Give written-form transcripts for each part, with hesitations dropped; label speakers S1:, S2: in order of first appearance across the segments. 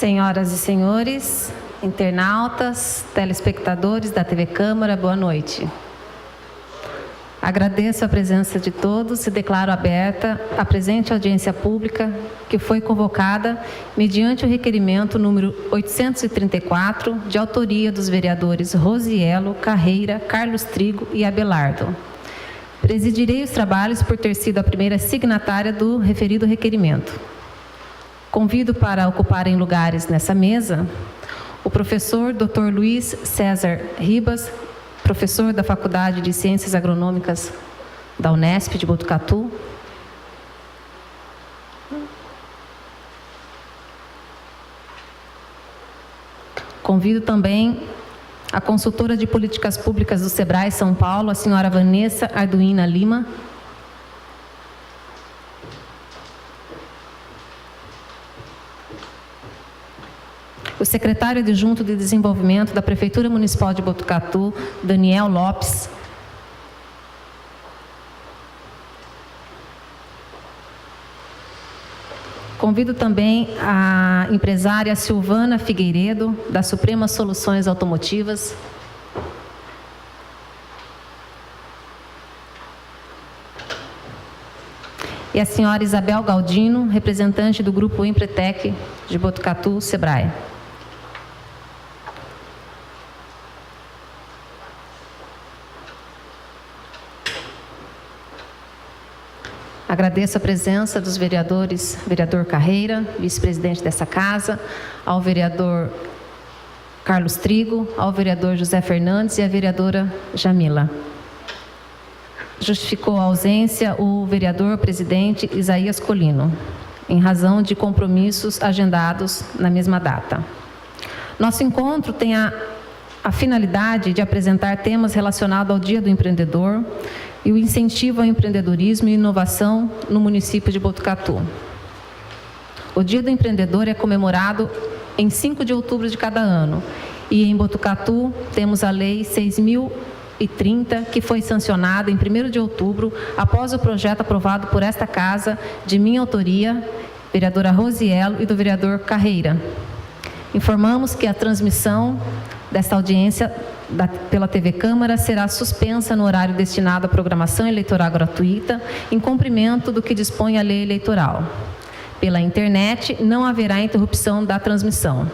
S1: Senhoras e senhores, internautas, telespectadores da TV Câmara, boa noite. Agradeço a presença de todos e declaro aberta a presente audiência pública que foi convocada mediante o requerimento número 834, de autoria dos vereadores Rosielo, Carreira, Carlos Trigo e Abelardo. Presidirei os trabalhos por ter sido a primeira signatária do referido requerimento. Convido para ocuparem lugares nessa mesa o professor Dr. Luiz César Ribas, professor da Faculdade de Ciências Agronômicas da Unesp de Botucatu. Convido também a consultora de políticas públicas do SEBRAE São Paulo, a senhora Vanessa Arduina Lima. O secretário adjunto de Desenvolvimento da Prefeitura Municipal de Botucatu, Daniel Lopes. Convido também a empresária Silvana Figueiredo, da Suprema Soluções Automotivas. E a senhora Isabel Galdino, representante do Grupo Empretec de Botucatu, SEBRAE. Agradeço a presença dos vereadores, vereador Carreira, vice-presidente dessa casa, ao vereador Carlos Trigo, ao vereador José Fernandes e à vereadora Jamila. Justificou a ausência o vereador presidente Isaías Colino, em razão de compromissos agendados na mesma data. Nosso encontro tem a finalidade de apresentar temas relacionados ao Dia do Empreendedor e o incentivo ao empreendedorismo e inovação no município de Botucatu. O Dia do Empreendedor é comemorado em 5 de outubro de cada ano. E em Botucatu temos a Lei 6.030, que foi sancionada em 1º de outubro, após o projeto aprovado por esta casa, de minha autoria, vereadora Rosielo e do vereador Carreira. Informamos que a transmissão desta audiência pela TV Câmara será suspensa no horário destinado à programação eleitoral gratuita, em cumprimento do que dispõe a lei eleitoral. Pela internet, não haverá interrupção da transmissão.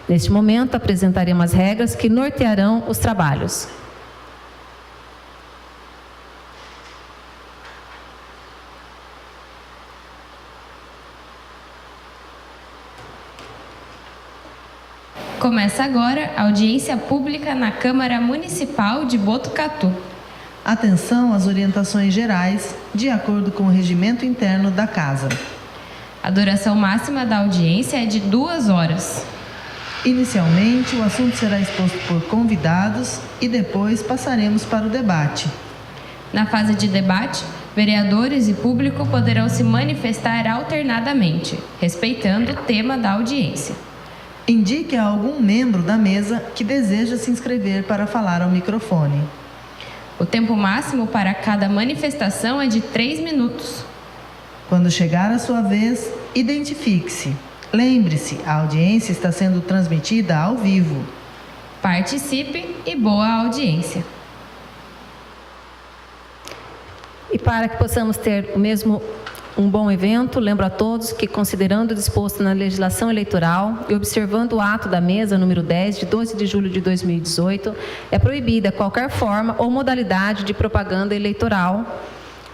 S1: Neste momento, apresentaremos as regras que nortearão os trabalhos.
S2: Começa agora a audiência pública na Câmara Municipal de Botucatu.
S3: Atenção às orientações gerais, de acordo com o regimento interno da Casa.
S2: A duração máxima da audiência é de 2 horas.
S3: Inicialmente, o assunto será exposto por convidados e depois passaremos para o debate.
S2: Na fase de debate, vereadores e público poderão se manifestar alternadamente, respeitando o tema da audiência.
S3: Indique a algum membro da mesa que deseja se inscrever para falar ao microfone.
S2: O tempo máximo para cada manifestação é de 3 minutos.
S3: Quando chegar a sua vez, identifique-se. Lembre-se, a audiência está sendo transmitida ao vivo.
S2: Participe e boa audiência.
S1: E para que possamos ter um bom evento, lembro a todos que, considerando o disposto na legislação eleitoral e observando o ato da mesa número 10, de 12 de julho de 2018, é proibida qualquer forma ou modalidade de propaganda eleitoral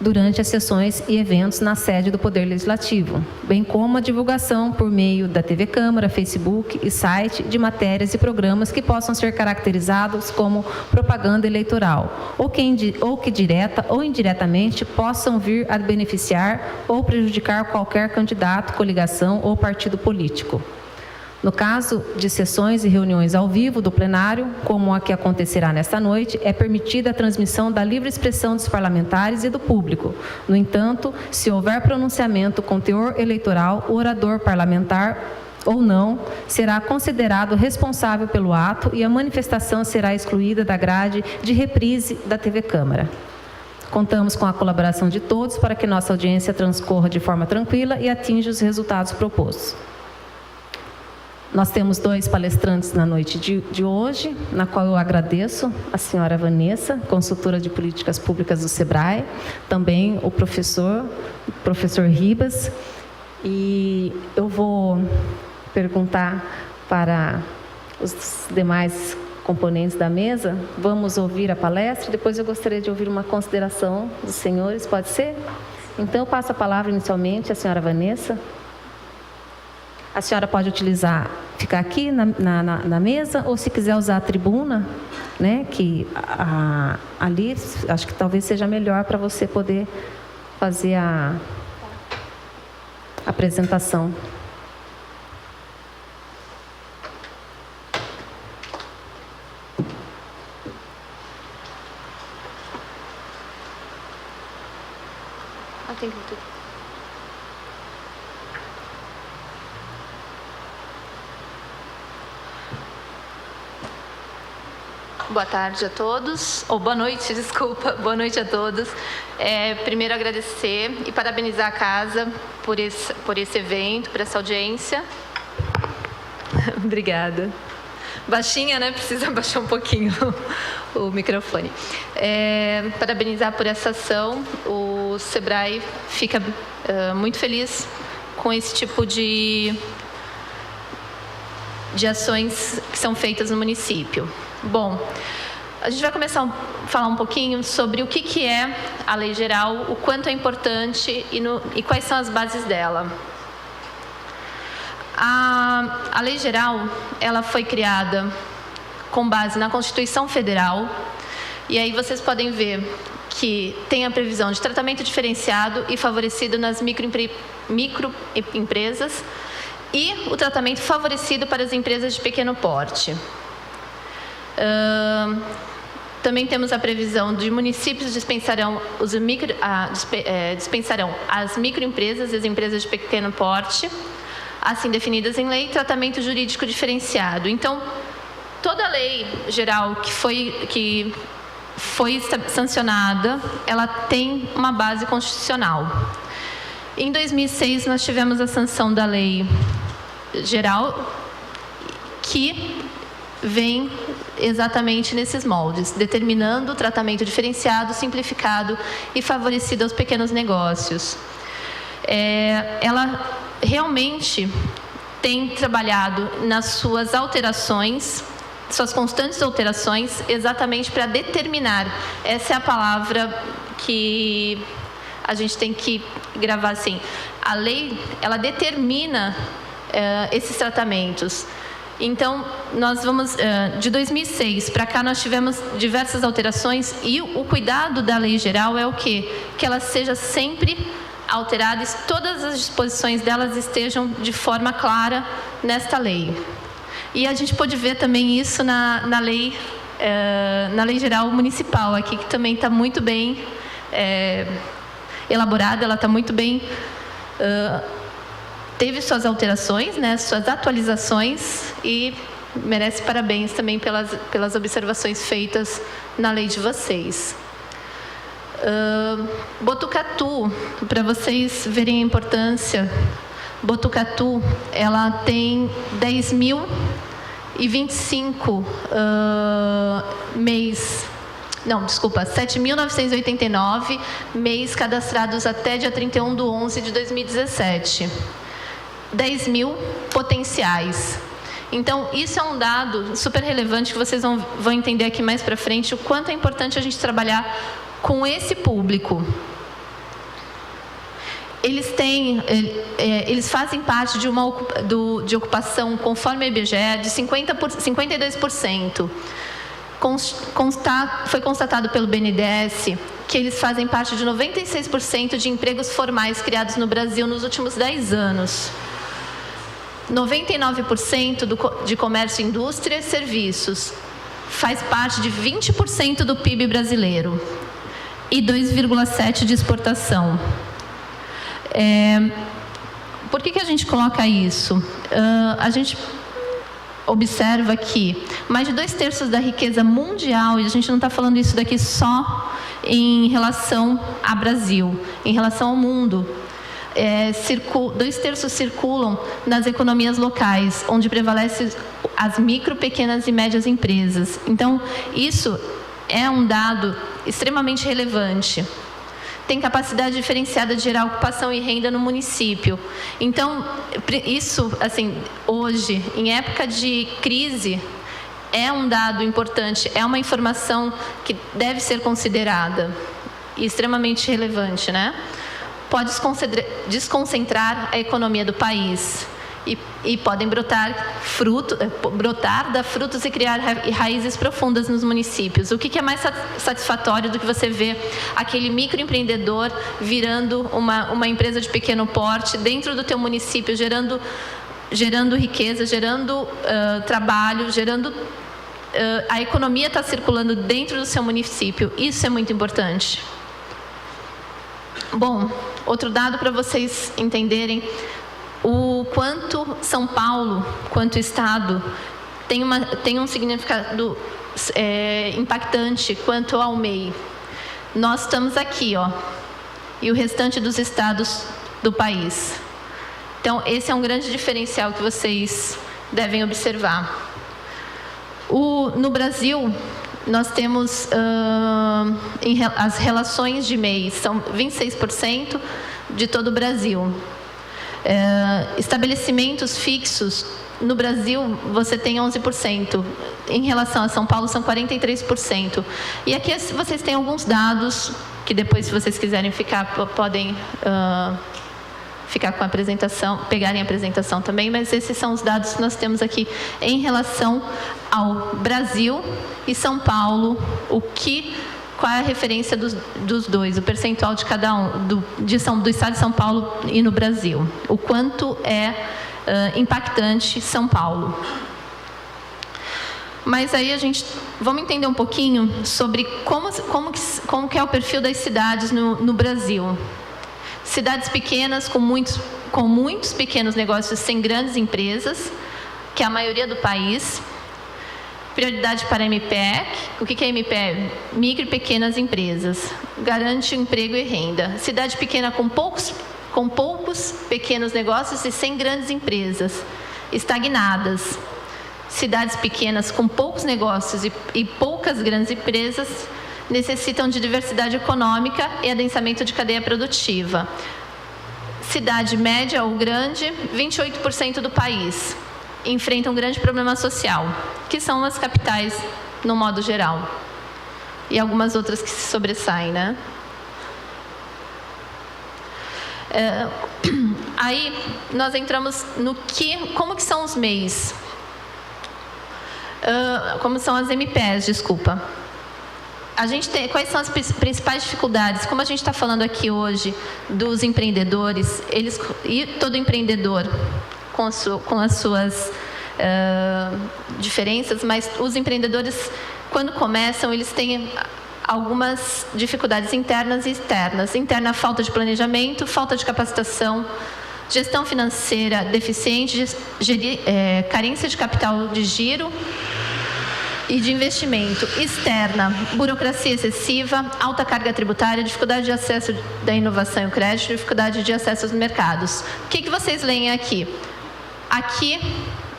S1: durante as sessões e eventos na sede do Poder Legislativo, bem como a divulgação por meio da TV Câmara, Facebook e site de matérias e programas que possam ser caracterizados como propaganda eleitoral, ou que direta ou indiretamente possam vir a beneficiar ou prejudicar qualquer candidato, coligação ou partido político. No caso de sessões e reuniões ao vivo do plenário, como a que acontecerá nesta noite, é permitida a transmissão da livre expressão dos parlamentares e do público. No entanto, se houver pronunciamento com teor eleitoral, o orador parlamentar ou não será considerado responsável pelo ato e a manifestação será excluída da grade de reprise da TV Câmara. Contamos com a colaboração de todos para que nossa audiência transcorra de forma tranquila e atinja os resultados propostos. Nós temos 2 palestrantes na noite de hoje, na qual eu agradeço a senhora Vanessa, consultora de políticas públicas do SEBRAE, também o professor Ribas, e eu vou perguntar para os demais componentes da mesa, vamos ouvir a palestra, depois eu gostaria de ouvir uma consideração dos senhores, pode ser? Então eu passo a palavra inicialmente à senhora Vanessa. A senhora pode ficar aqui na mesa, ou se quiser usar a tribuna, né, que ali, acho que talvez seja melhor para você poder fazer a apresentação.
S4: Boa tarde a todos, ou boa noite, desculpa, boa noite a todos. Primeiro agradecer e parabenizar a casa por esse evento, por essa audiência. Obrigada. Baixinha, né? Precisa baixar um pouquinho o microfone. Parabenizar por essa ação. O SEBRAE fica muito feliz com esse tipo de ações que são feitas no município. Bom, a gente vai começar a falar um pouquinho sobre o que é a Lei Geral, o quanto é importante e quais são as bases dela. A Lei Geral, ela foi criada com base na Constituição Federal, e aí vocês podem ver que tem a previsão de tratamento diferenciado e favorecido nas microempresas e o tratamento favorecido para as empresas de pequeno porte. Também temos a previsão de municípios dispensarão as microempresas e as empresas de pequeno porte, assim definidas em lei, tratamento jurídico diferenciado. Então, toda a lei geral que foi sancionada, ela tem uma base constitucional. Em 2006, nós tivemos a sanção da lei geral, que vem exatamente nesses moldes, determinando o tratamento diferenciado, simplificado e favorecido aos pequenos negócios. Ela realmente tem trabalhado nas suas alterações, suas constantes alterações, exatamente para determinar, essa é a palavra que a gente tem que gravar assim, a lei, ela determina esses tratamentos. Então, nós vamos, de 2006 para cá, nós tivemos diversas alterações, e o cuidado da Lei Geral é o quê? Que ela seja sempre alterada e todas as disposições delas estejam de forma clara nesta lei. E a gente pode ver também isso na Lei Geral Municipal aqui, que também está muito bem elaborada, ela está muito bem... teve suas alterações, né, suas atualizações, e merece parabéns também pelas observações feitas na lei de vocês. Botucatu, para vocês verem a importância, Botucatu, ela tem 7.989 MEIs cadastrados até dia 31/11/2017. 10.000 potenciais. Então, isso é um dado super relevante que vocês vão entender aqui mais para frente, o quanto é importante a gente trabalhar com esse público. Eles fazem parte de ocupação, conforme a IBGE, de 52%. Foi constatado pelo BNDES que eles fazem parte de 96% de empregos formais criados no Brasil nos últimos 10 anos. 99% de comércio, indústria e serviços. Faz parte de 20% do PIB brasileiro. E 2,7% de exportação. Por que a gente coloca isso? A gente observa que mais de 2/3 da riqueza mundial, e a gente não está falando isso daqui só em relação ao Brasil, em relação ao mundo, 2/3 circulam nas economias locais, onde prevalecem as micro, pequenas e médias empresas. Então, isso é um dado extremamente relevante. Tem capacidade diferenciada de gerar ocupação e renda no município. Então, isso, assim, hoje, em época de crise, é um dado importante, é uma informação que deve ser considerada e extremamente relevante, né? Pode desconcentrar a economia do país e podem brotar frutos e criar raízes profundas nos municípios. O que é mais satisfatório do que você ver aquele microempreendedor virando uma empresa de pequeno porte dentro do teu município, gerando riqueza, gerando trabalho, a economia está circulando dentro do seu município. Isso é muito importante. Bom, outro dado para vocês entenderem o quanto São Paulo, quanto Estado, tem um significado impactante quanto ao MEI. Nós estamos aqui, ó, e o restante dos estados do país. Então, esse é um grande diferencial que vocês devem observar. No Brasil, nós temos as relações de MEI, são 26% de todo o Brasil. Estabelecimentos fixos, no Brasil, você tem 11%. Em relação a São Paulo, são 43%. E aqui vocês têm alguns dados, que depois, se vocês quiserem ficar, podem ficar com a apresentação, pegarem a apresentação também, mas esses são os dados que nós temos aqui em relação ao Brasil e São Paulo, qual é a referência dos dois, o percentual de cada um, do estado de São Paulo e no Brasil. O quanto é impactante São Paulo. Mas aí vamos entender um pouquinho sobre como que é o perfil das cidades no Brasil. Cidades pequenas com muitos pequenos negócios sem grandes empresas, que é a maioria do país. Prioridade para a MPE. O que é a MPE? Micro e pequenas empresas. Garante emprego e renda. Cidade pequena com poucos pequenos negócios e sem grandes empresas. Estagnadas. Cidades pequenas com poucos negócios e poucas grandes empresas necessitam de diversidade econômica e adensamento de cadeia produtiva. Cidade média ou grande, 28% do país enfrentam um grande problema social, que são as capitais no modo geral. E algumas outras que se sobressaem, né? Aí nós entramos como que são os MEIs? Como são as MPEs, desculpa. Quais são as principais dificuldades? Como a gente está falando aqui hoje dos empreendedores, e todo empreendedor com as suas diferenças, mas os empreendedores, quando começam, eles têm algumas dificuldades internas e externas. Interna, falta de planejamento, falta de capacitação, gestão financeira deficiente, carência de capital de giro e de investimento. Externa, burocracia excessiva, alta carga tributária, dificuldade de acesso da inovação e o crédito, dificuldade de acesso aos mercados. O que vocês leem aqui? Aqui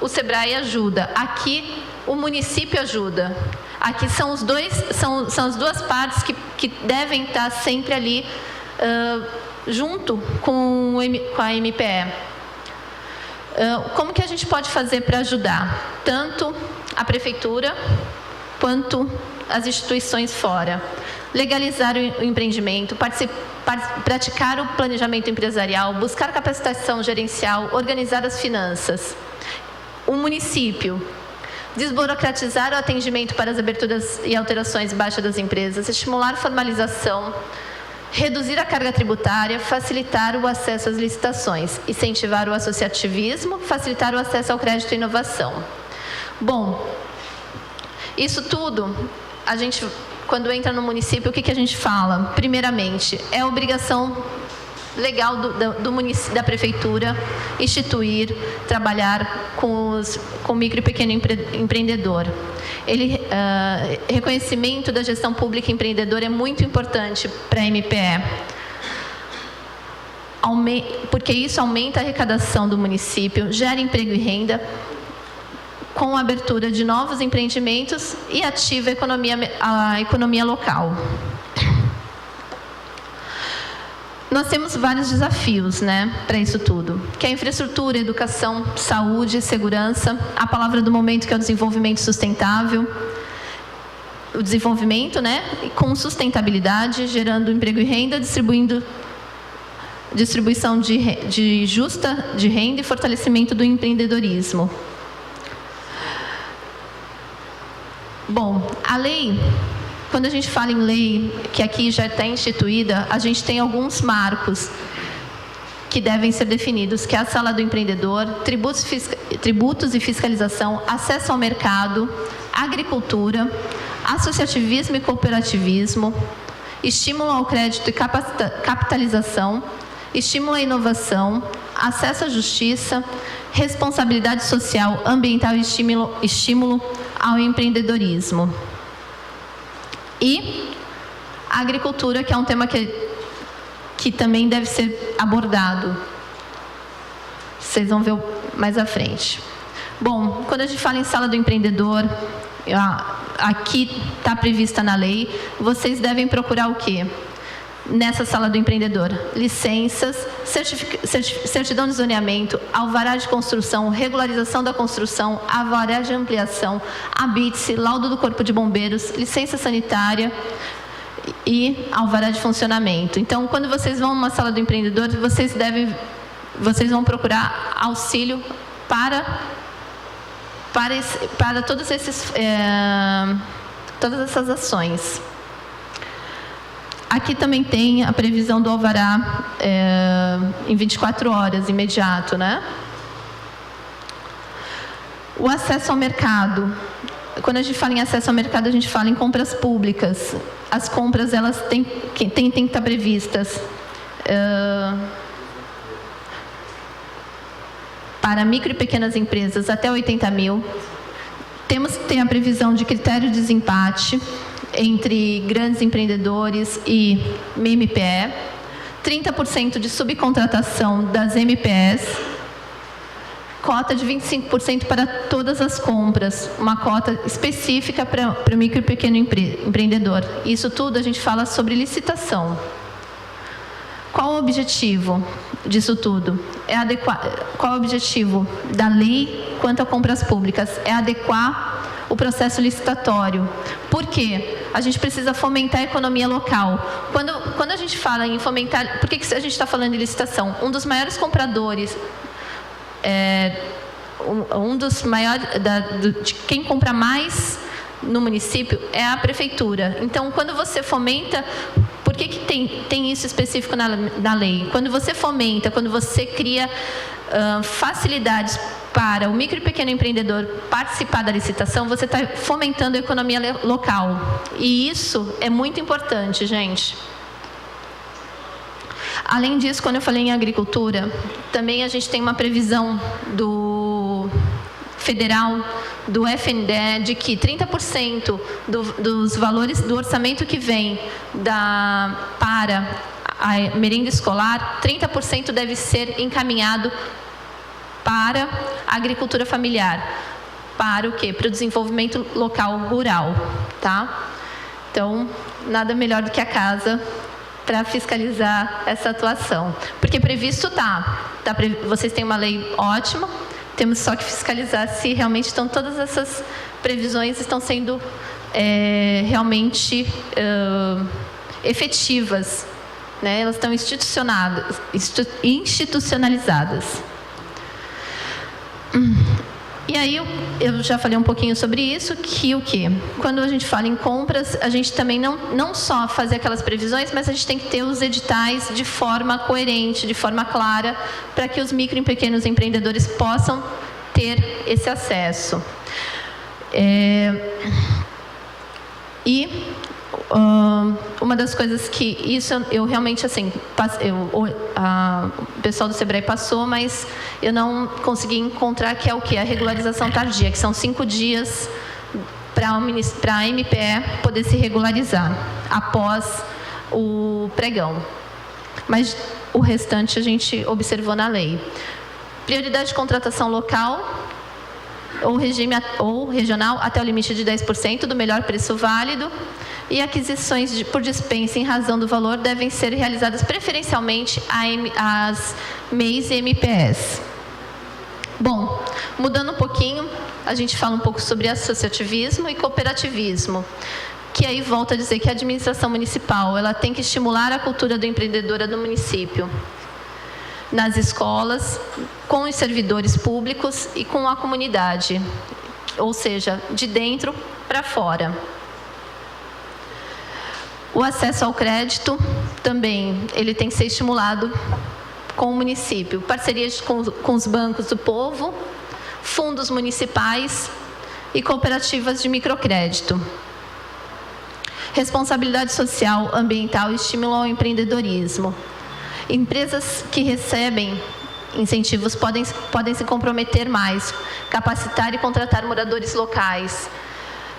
S4: o Sebrae ajuda, aqui o município ajuda. Aqui são as duas partes que devem estar sempre ali junto com a MPE. Como que a gente pode fazer para ajudar? Tanto a prefeitura quanto as instituições fora. Legalizar o empreendimento, praticar o planejamento empresarial, buscar capacitação gerencial, organizar as finanças. O município, desburocratizar o atendimento para as aberturas e alterações baixas das empresas, estimular a formalização, reduzir a carga tributária, facilitar o acesso às licitações, incentivar o associativismo, facilitar o acesso ao crédito e inovação. Bom, isso tudo, a gente, quando entra no município, o que a gente fala? Primeiramente, é obrigação legal do município, da prefeitura, instituir, trabalhar com micro e pequeno empreendedor. Reconhecimento da gestão pública empreendedora é muito importante para a MPE. porque isso aumenta a arrecadação do município, gera emprego e renda, com a abertura de novos empreendimentos e ativa a economia local. Nós temos vários desafios, né, para isso tudo, que é a infraestrutura, educação, saúde, segurança, a palavra do momento que é o desenvolvimento sustentável, o desenvolvimento, né, com sustentabilidade, gerando emprego e renda, distribuição justa de renda e fortalecimento do empreendedorismo. Bom, a lei, quando a gente fala em lei, que aqui já está instituída, a gente tem alguns marcos que devem ser definidos, que é a sala do empreendedor, tributos e fiscalização, acesso ao mercado, agricultura, associativismo e cooperativismo, estímulo ao crédito e capitalização, estímulo à inovação, acesso à justiça, responsabilidade social, ambiental e estímulo ao empreendedorismo. E a agricultura, que é um tema que também deve ser abordado. Vocês vão ver mais à frente. Bom, quando a gente fala em sala do empreendedor, aqui está prevista na lei, vocês devem procurar o quê? Nessa sala do empreendedor: licenças, certidão de zoneamento, alvará de construção, regularização da construção, alvará de ampliação, habite-se, laudo do Corpo de Bombeiros, licença sanitária e alvará de funcionamento. Então, quando vocês vão numa sala do empreendedor, vocês vão procurar auxílio para todas essas ações. Aqui também tem a previsão do alvará em 24 horas, imediato, né? O acesso ao mercado. Quando a gente fala em acesso ao mercado, a gente fala em compras públicas. As compras, elas têm que estar previstas para micro e pequenas empresas até 80 mil. Tem a previsão de critério de desempate entre grandes empreendedores e MPE, 30% de subcontratação das MPEs, cota de 25% para todas as compras, uma cota específica para o micro e pequeno empreendedor. Isso tudo a gente fala sobre licitação. Qual o objetivo disso tudo? Qual o objetivo da lei quanto a compras públicas? É adequar o processo licitatório. Por quê? A gente precisa fomentar a economia local. Quando a gente fala em fomentar... Por que a gente está falando de licitação? Um dos maiores compradores, um dos maiores... de quem compra mais no município é a prefeitura. Então, quando você fomenta... Por que tem isso específico na lei? Quando você fomenta, quando você cria facilidades para o micro e pequeno empreendedor participar da licitação, você está fomentando a economia local. E isso é muito importante, gente. Além disso, quando eu falei em agricultura, também a gente tem uma previsão do federal, do FNDE, de que 30% dos valores do orçamento que vem para a merenda escolar, 30% deve ser encaminhado para a agricultura familiar. Para o quê? Para o desenvolvimento local rural, tá? Então, nada melhor do que a casa para fiscalizar essa atuação. Porque previsto vocês têm uma lei ótima, temos só que fiscalizar se realmente todas essas previsões estão sendo realmente efetivas, né? Elas estão institucionalizadas. E aí eu já falei um pouquinho sobre isso, que o quê? Quando a gente fala em compras, a gente também não só fazer aquelas previsões, mas a gente tem que ter os editais de forma coerente, de forma clara, para que os micro e pequenos empreendedores possam ter esse acesso. Uma das coisas que isso eu realmente assim, o pessoal do Sebrae passou, mas eu não consegui encontrar, que é o que? A regularização tardia, que são 5 dias para a MPE poder se regularizar após o pregão. Mas o restante a gente observou na lei. Prioridade de contratação local ou regional até o limite de 10% do melhor preço válido, e aquisições por dispensa em razão do valor devem ser realizadas preferencialmente às MEIs e MPS. Bom, mudando um pouquinho, a gente fala um pouco sobre associativismo e cooperativismo, que aí volta a dizer que a administração municipal ela tem que estimular a cultura do empreendedor no município, nas escolas, com os servidores públicos e com a comunidade, ou seja, de dentro para fora. O acesso ao crédito também ele tem que ser estimulado com o município. Parcerias com os bancos do povo, fundos municipais e cooperativas de microcrédito. Responsabilidade social, ambiental e estímulo ao empreendedorismo. Empresas que recebem incentivos podem se comprometer mais, capacitar e contratar moradores locais,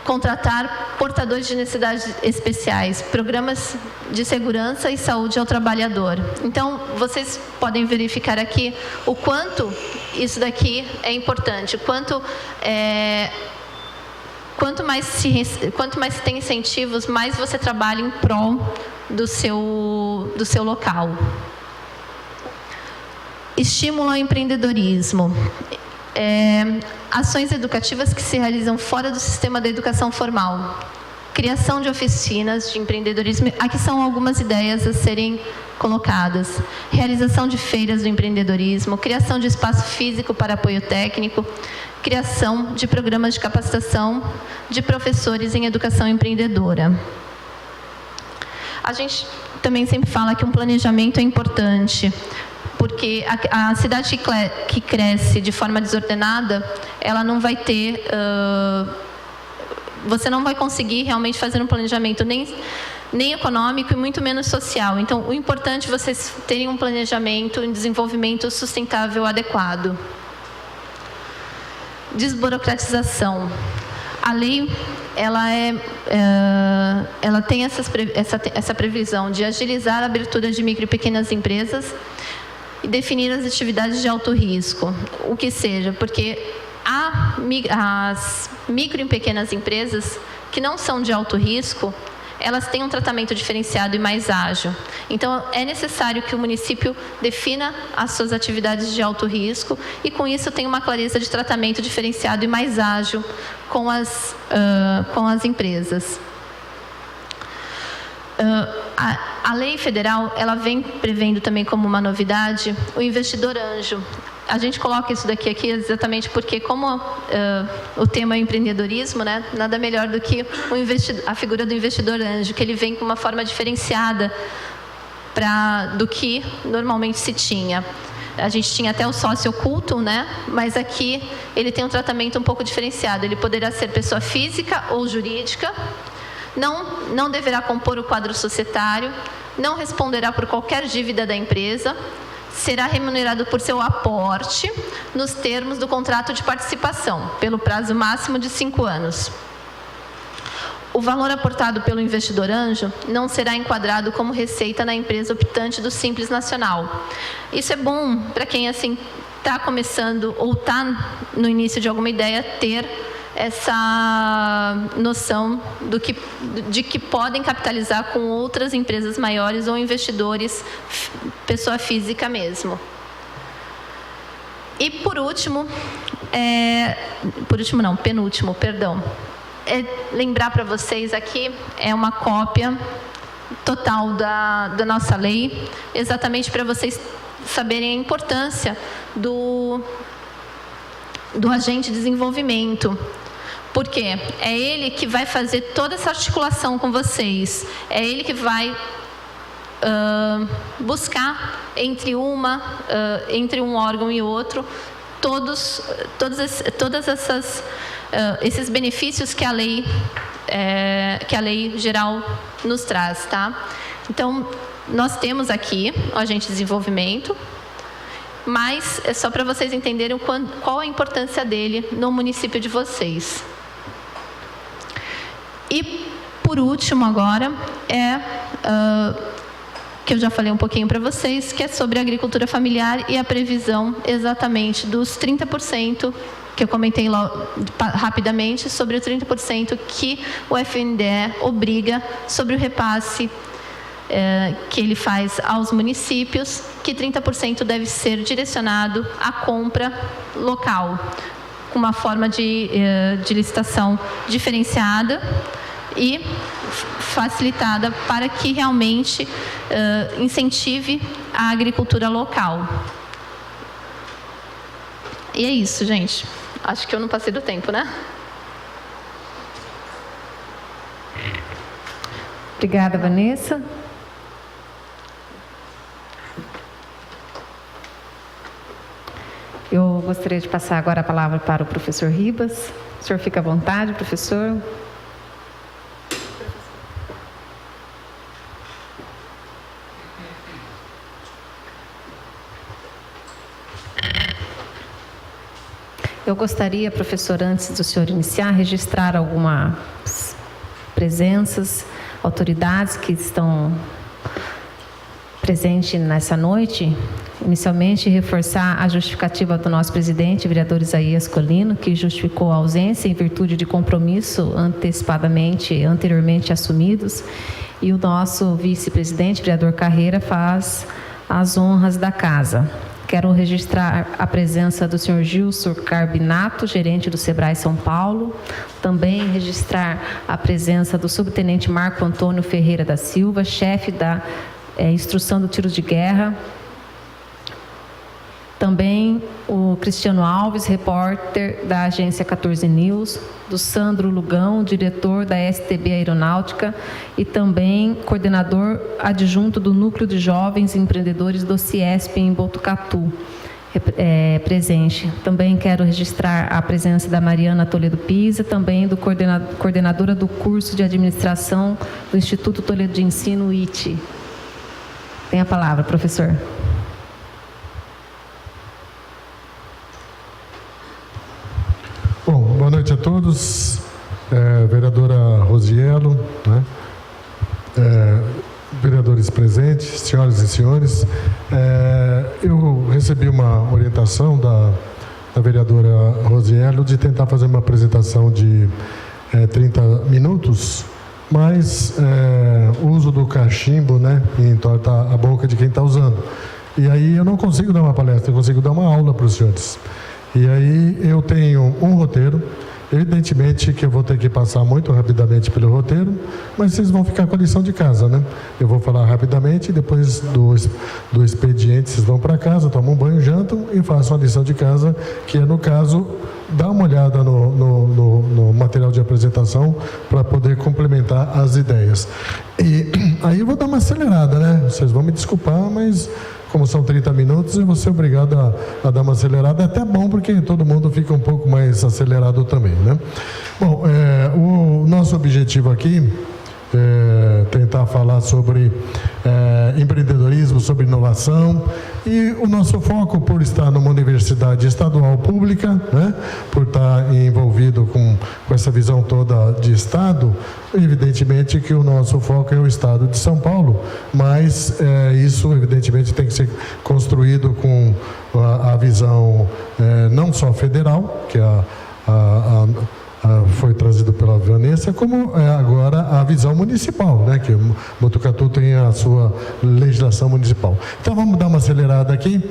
S4: contratar portadores de necessidades especiais, programas de segurança e saúde ao trabalhador. Então, vocês podem verificar aqui o quanto isso daqui é importante, quanto mais se tem incentivos, mais você trabalha em prol do seu local. Estímulo ao empreendedorismo. Ações educativas que se realizam fora do sistema da educação formal. Criação de oficinas de empreendedorismo. Aqui são algumas ideias a serem colocadas. Realização de feiras do empreendedorismo. Criação de espaço físico para apoio técnico. Criação de programas de capacitação de professores em educação empreendedora. A gente também sempre fala que um planejamento é importante, porque a cidade que cresce de forma desordenada, ela não vai ter... você não vai conseguir realmente fazer um planejamento nem econômico e muito menos social. Então, o importante é vocês terem um planejamento, um desenvolvimento sustentável adequado. Desburocratização. A lei, ela tem essa previsão de agilizar a abertura de micro e pequenas empresas e definir as atividades de alto risco, o que seja, porque as micro e pequenas empresas que não são de alto risco, elas têm um tratamento diferenciado e mais ágil. Então, é necessário que o município defina as suas atividades de alto risco e, com isso, tenha uma clareza de tratamento diferenciado e mais ágil com as empresas. A lei federal, ela vem prevendo também como uma novidade o investidor anjo. A gente coloca isso aqui exatamente porque, como o tema é empreendedorismo, né, nada melhor do que a figura do investidor anjo, que ele vem com uma forma diferenciada do que normalmente se tinha. A gente tinha até o sócio oculto, né, mas aqui ele tem um tratamento um pouco diferenciado. Ele poderá ser pessoa física ou jurídica, não deverá compor o quadro societário, não responderá por qualquer dívida da empresa, será remunerado por seu aporte nos termos do contrato de participação, pelo prazo máximo de 5 anos. O valor aportado pelo investidor anjo não será enquadrado como receita na empresa optante do Simples Nacional. Isso é bom para quem está começando ou está no início de alguma ideia ter essa noção de que podem capitalizar com outras empresas maiores ou investidores, pessoa física mesmo. E penúltimo, perdão. Lembrar para vocês aqui, é uma cópia total da nossa lei, exatamente para vocês saberem a importância do agente de desenvolvimento. Porque é ele que vai fazer toda essa articulação com vocês, é ele que vai buscar entre um órgão e outro todos esses benefícios que a lei geral nos traz, tá? Então, nós temos aqui o agente de desenvolvimento, mas é só para vocês entenderem qual a importância dele no município de vocês. E, por último, agora, que eu já falei um pouquinho para vocês, que é sobre a agricultura familiar e a previsão exatamente dos 30%, que eu comentei rapidamente, sobre o 30% que o FNDE obriga sobre o repasse que ele faz aos municípios, que 30% deve ser direcionado à compra local, com uma forma de licitação diferenciada e facilitada para que realmente incentive a agricultura local. E é isso, gente. Acho que eu não passei do tempo, né?
S1: Obrigada, Vanessa. Eu gostaria de passar agora a palavra para o professor Ribas. O senhor fica à vontade, professor. Eu gostaria, professor, antes do senhor iniciar, registrar algumas presenças, autoridades que estão presentes nessa noite. Inicialmente, reforçar a justificativa do nosso presidente, vereador Isaías Colino, que justificou a ausência em virtude de compromisso anteriormente assumidos. E o nosso vice-presidente, vereador Carreira, faz as honras da casa. Quero registrar a presença do senhor Gilson Carbinato, gerente do Sebrae São Paulo. Também registrar a presença do subtenente Marco Antônio Ferreira da Silva, chefe da instrução do tiro de guerra. Também o Cristiano Alves, repórter da agência 14 News, do Sandro Lugão, diretor da STB Aeronáutica e também coordenador adjunto do Núcleo de Jovens Empreendedores do CIESP em Botucatu, presente. Também quero registrar a presença da Mariana Toledo Pisa, também do coordenadora do curso de administração do Instituto Toledo de Ensino, ITE. Tem a palavra, professor.
S5: Bom, boa noite a todos. Vereadora Rosiello, né? Vereadores presentes, senhoras e senhores, eu recebi uma orientação da vereadora Rosiello de tentar fazer uma apresentação de 30 minutos, mas o uso do cachimbo, né, entorta a boca de quem está usando. E aí eu não consigo dar uma palestra, eu consigo dar uma aula para os senhores. E aí eu tenho um roteiro, evidentemente que eu vou ter que passar muito rapidamente pelo roteiro, mas vocês vão ficar com a lição de casa, né? Eu vou falar rapidamente, depois do expediente vocês vão para casa, tomam um banho, jantam e façam a lição de casa, que é, no caso, dar uma olhada no material de apresentação para poder complementar as ideias. E aí eu vou dar uma acelerada, né? Vocês vão me desculpar, mas como são 30 minutos, eu vou ser obrigado a dar uma acelerada. É até bom, porque todo mundo fica um pouco mais acelerado também, né? Bom, o nosso objetivo aqui é tentar falar sobre empreendedorismo, sobre inovação, e o nosso foco, por estar numa universidade estadual pública, né, por estar envolvido com essa visão toda de Estado, evidentemente que o nosso foco é o Estado de São Paulo, mas isso evidentemente tem que ser construído com a visão não só federal, que foi trazido pela Vanessa, como agora a visão municipal, né, que Botucatu tem a sua legislação municipal. Então vamos dar uma acelerada aqui.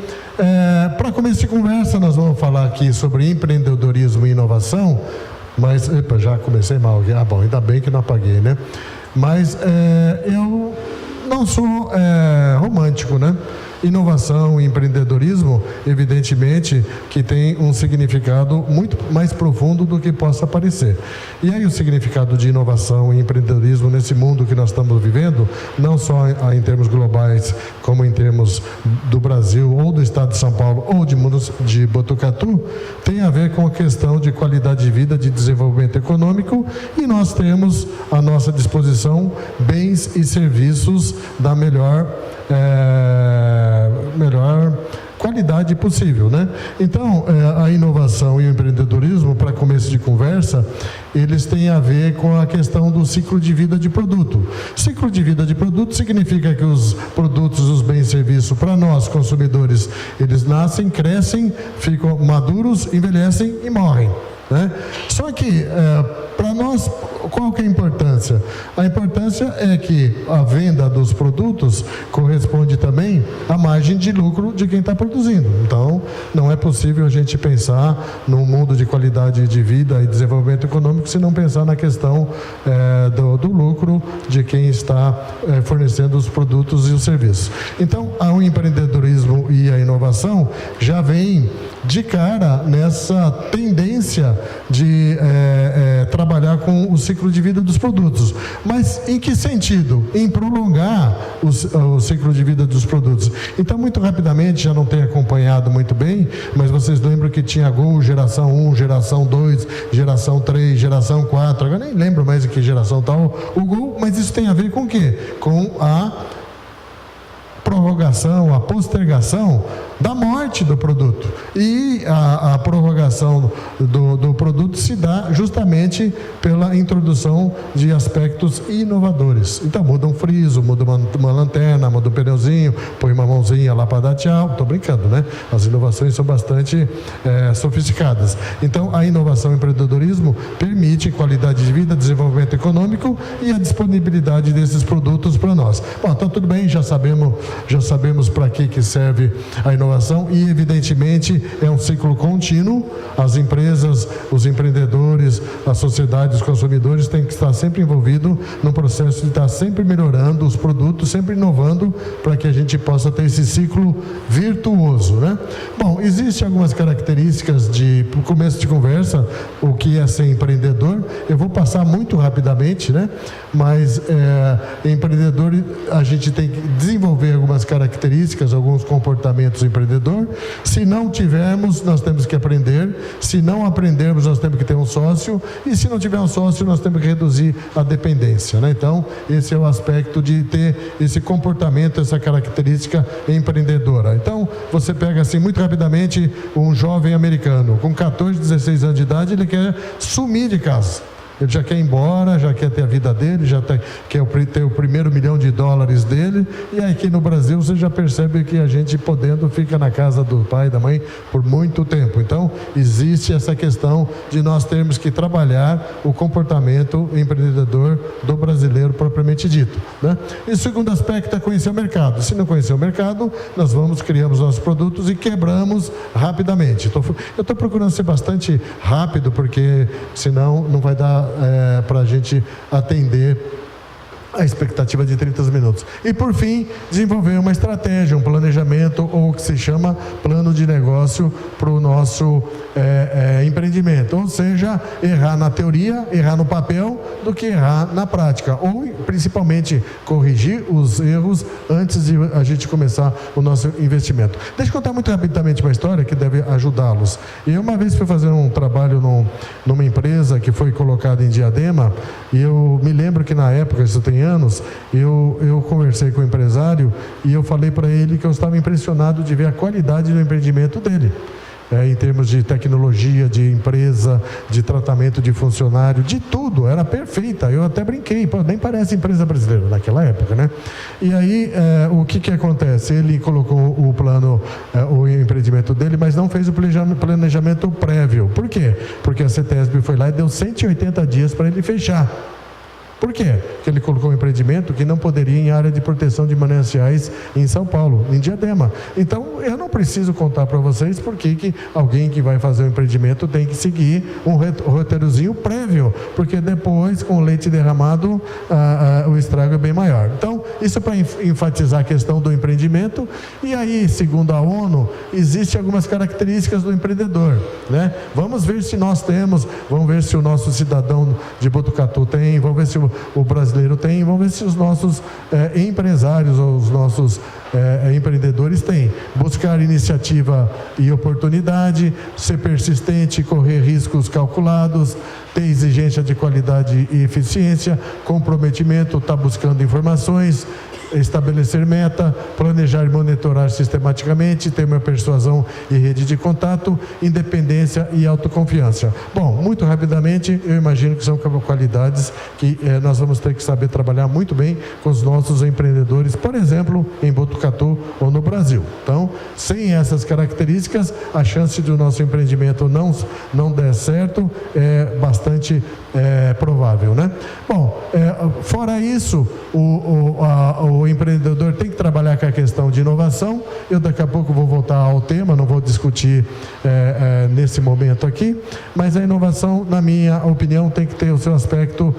S5: Para começo de conversa, nós vamos falar aqui sobre empreendedorismo e inovação, mas já comecei mal aqui. Bom, ainda bem que não apaguei, né? Mas eu não sou romântico, né? Inovação e empreendedorismo, evidentemente, que tem um significado muito mais profundo do que possa parecer. E aí o significado de inovação e empreendedorismo nesse mundo que nós estamos vivendo, não só em termos globais, como em termos do Brasil, ou do Estado de São Paulo, ou de Botucatu, tem a ver com a questão de qualidade de vida, de desenvolvimento econômico, e nós temos à nossa disposição bens e serviços da melhor qualidade qualidade possível, né? Então, a inovação e o empreendedorismo, para começo de conversa, eles têm a ver com a questão do ciclo de vida de produto. Ciclo de vida de produto significa que os produtos, os bens e serviços, para nós, consumidores, eles nascem, crescem, ficam maduros, envelhecem e morrem, né? Só que, para nós, qual que é a importância? A importância é que a venda dos produtos corresponde também à margem de lucro de quem está produzindo. Então, não é possível a gente pensar num mundo de qualidade de vida e desenvolvimento econômico se não pensar na questão do lucro de quem está fornecendo os produtos e os serviços. Então, o empreendedorismo e a inovação já vem de cara nessa tendência de trabalhar com o ciclo de vida dos produtos. Mas em que sentido? Em prolongar o ciclo de vida dos produtos. Então, muito rapidamente, já não tenho acompanhado muito bem, mas vocês lembram que tinha Gol, geração 1, geração 2, geração 3, geração 4, agora nem lembro mais de que geração tal, o Gol, mas isso tem a ver com o quê? Com a prorrogação, a postergação da morte do produto. E a prorrogação do produto se dá justamente pela introdução de aspectos inovadores. Então, muda um friso, muda uma lanterna, muda um pneuzinho, põe uma mãozinha lá para dar tchau. Estou brincando, né? As inovações são bastante sofisticadas. Então, a inovação e o empreendedorismo permite qualidade de vida, desenvolvimento econômico e a disponibilidade desses produtos para nós. Bom, então tudo bem, já sabemos para que serve a inovação e, evidentemente, é um ciclo contínuo. As empresas, os empreendedores, a sociedade, os consumidores têm que estar sempre envolvidos no processo de estar sempre melhorando os produtos, sempre inovando para que a gente possa ter esse ciclo virtuoso, né? Bom, existem algumas características para o começo de conversa, o que é ser empreendedor. Eu vou passar muito rapidamente, né? Mas empreendedor, a gente tem que desenvolver algumas características, alguns comportamentos empreendedor. Se não tivermos, nós temos que aprender. Se não aprendermos, nós temos que ter um sócio. E se não tiver um sócio, nós temos que reduzir a dependência, né? Então, esse é o aspecto de ter esse comportamento, essa característica empreendedora. Então, você pega assim, muito rapidamente, um jovem americano com 14, 16 anos de idade, ele quer sumir de casa. Ele já quer ir embora, já quer ter a vida dele, já quer ter o primeiro $1 milhão dele. E aqui no Brasil você já percebe que a gente, podendo, fica na casa do pai e da mãe por muito tempo. Então, existe essa questão de nós termos que trabalhar o comportamento empreendedor do brasileiro propriamente dito, né? E o segundo aspecto é conhecer o mercado. Se não conhecer o mercado, nós criamos nossos produtos e quebramos rapidamente. Eu estou procurando ser bastante rápido, porque senão não vai dar para a gente atender a expectativa de 30 minutos. E, por fim, desenvolver uma estratégia, um planejamento, ou o que se chama plano de negócio para o nosso empreendimento. Ou seja, errar na teoria, errar no papel, do que errar na prática. Ou, principalmente, corrigir os erros antes de a gente começar o nosso investimento. Deixa eu contar muito rapidamente uma história que deve ajudá-los. Eu, uma vez, fui fazer um trabalho numa empresa que foi colocada em Diadema, e eu me lembro que, na época, isso tem anos, eu conversei com o empresário e eu falei para ele que eu estava impressionado de ver a qualidade do empreendimento dele. Em termos de tecnologia, de empresa, de tratamento de funcionário, de tudo, era perfeita. Eu até brinquei, nem parece empresa brasileira naquela época, né? E aí, o que acontece? Ele colocou o plano, o empreendimento dele, mas não fez o planejamento prévio. Por quê? Porque a CETESB foi lá e deu 180 dias para ele fechar. Por quê? Porque ele colocou um empreendimento que não poderia ir em área de proteção de mananciais em São Paulo, em Diadema. Então, eu não preciso contar para vocês por que alguém que vai fazer um empreendimento tem que seguir um roteirozinho prévio, porque depois, com o leite derramado, o estrago é bem maior. Então, isso é para enfatizar a questão do empreendimento. E aí, segundo a ONU, existem algumas características do empreendedor, né? Vamos ver se nós temos, vamos ver se o nosso cidadão de Botucatu tem, vamos ver se o brasileiro tem, vamos ver se os nossos empresários ou os nossos empreendedores têm. Buscar iniciativa e oportunidade, ser persistente, correr riscos calculados, ter exigência de qualidade e eficiência, comprometimento, estar buscando informações, estabelecer meta, planejar e monitorar sistematicamente, ter uma persuasão e rede de contato, independência e autoconfiança. Bom, muito rapidamente, eu imagino que são qualidades que nós vamos ter que saber trabalhar muito bem com os nossos empreendedores, por exemplo, em Botucatu ou no Brasil. Então, sem essas características, a chance do nosso empreendimento não der certo é bastante provável, né? Bom, fora isso, o empreendedor tem que trabalhar com a questão de inovação. Eu daqui a pouco vou voltar ao tema, não vou discutir nesse momento aqui, mas a inovação, na minha opinião, tem que ter o seu aspecto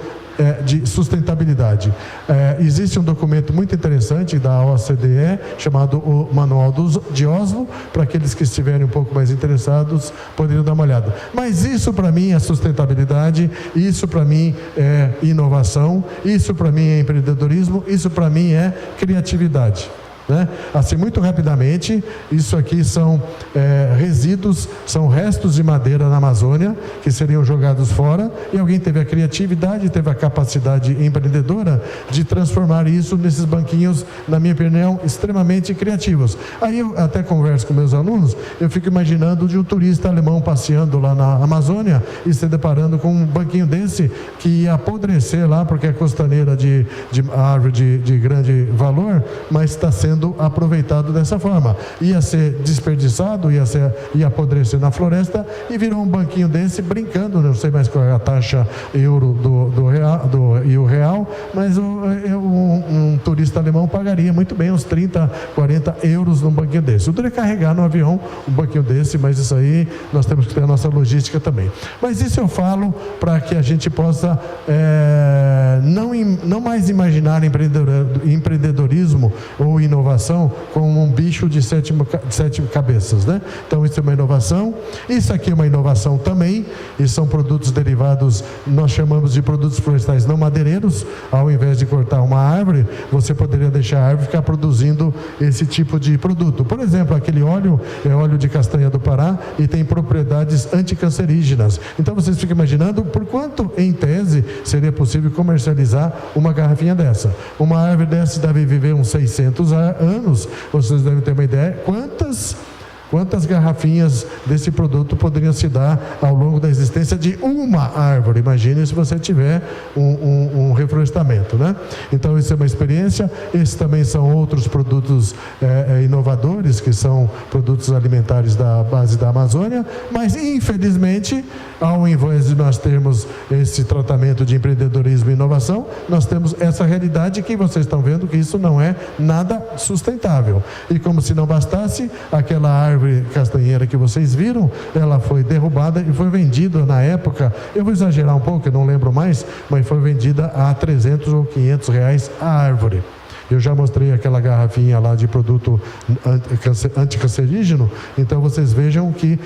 S5: de sustentabilidade. Existe um documento muito interessante da OCDE, chamado o Manual de Oslo, para aqueles que estiverem um pouco mais interessados, poderiam dar uma olhada. Mas isso para mim é sustentabilidade, isso para mim é inovação, isso para mim é empreendedorismo, isso para mim é criatividade. Né? Assim, muito rapidamente, isso aqui são resíduos, são restos de madeira na Amazônia que seriam jogados fora, e alguém teve a criatividade, teve a capacidade empreendedora de transformar isso nesses banquinhos, na minha opinião, extremamente criativos. Aí eu até converso com meus alunos, eu fico imaginando de um turista alemão passeando lá na Amazônia e se deparando com um banquinho desse que ia apodrecer lá, porque é costaneira de árvore de grande valor, mas está sendo aproveitado dessa forma. Ia ser desperdiçado, ia apodrecer na floresta, e virou um banquinho desse brincando, não sei mais qual é a taxa euro e o real, mas um turista alemão pagaria muito bem uns 30, 40 euros num banquinho desse. Eu teria que carregar no avião um banquinho desse, mas isso aí nós temos que ter a nossa logística também. Mas isso eu falo para que a gente possa não mais imaginar empreendedorismo ou inovação como um bicho de sete cabeças, né? Então isso é uma inovação, isso aqui é uma inovação também, e são produtos derivados, nós chamamos de produtos florestais não madeireiros. Ao invés de cortar uma árvore, você poderia deixar a árvore ficar produzindo esse tipo de produto. Por exemplo, aquele óleo é óleo de castanha do Pará e tem propriedades anticancerígenas. Então vocês ficam imaginando por quanto, em tese, seria possível comercializar uma garrafinha dessa. Uma árvore dessa deve viver uns 600 anos, vocês devem ter uma ideia quantas garrafinhas desse produto poderiam se dar ao longo da existência de uma árvore. Imagine se você tiver um reflorestamento, né? Então isso é uma experiência. Esses também são outros produtos inovadores, que são produtos alimentares da base da Amazônia, mas infelizmente, ao invés de nós termos esse tratamento de empreendedorismo e inovação, nós temos essa realidade que vocês estão vendo que isso não é nada sustentável. E como se não bastasse, aquela árvore castanheira que vocês viram, ela foi derrubada e foi vendida na época, eu vou exagerar um pouco, eu não lembro mais, mas foi vendida a 300 ou 500 reais a árvore. Eu já mostrei aquela garrafinha lá de produto anticancerígeno, então vocês vejam que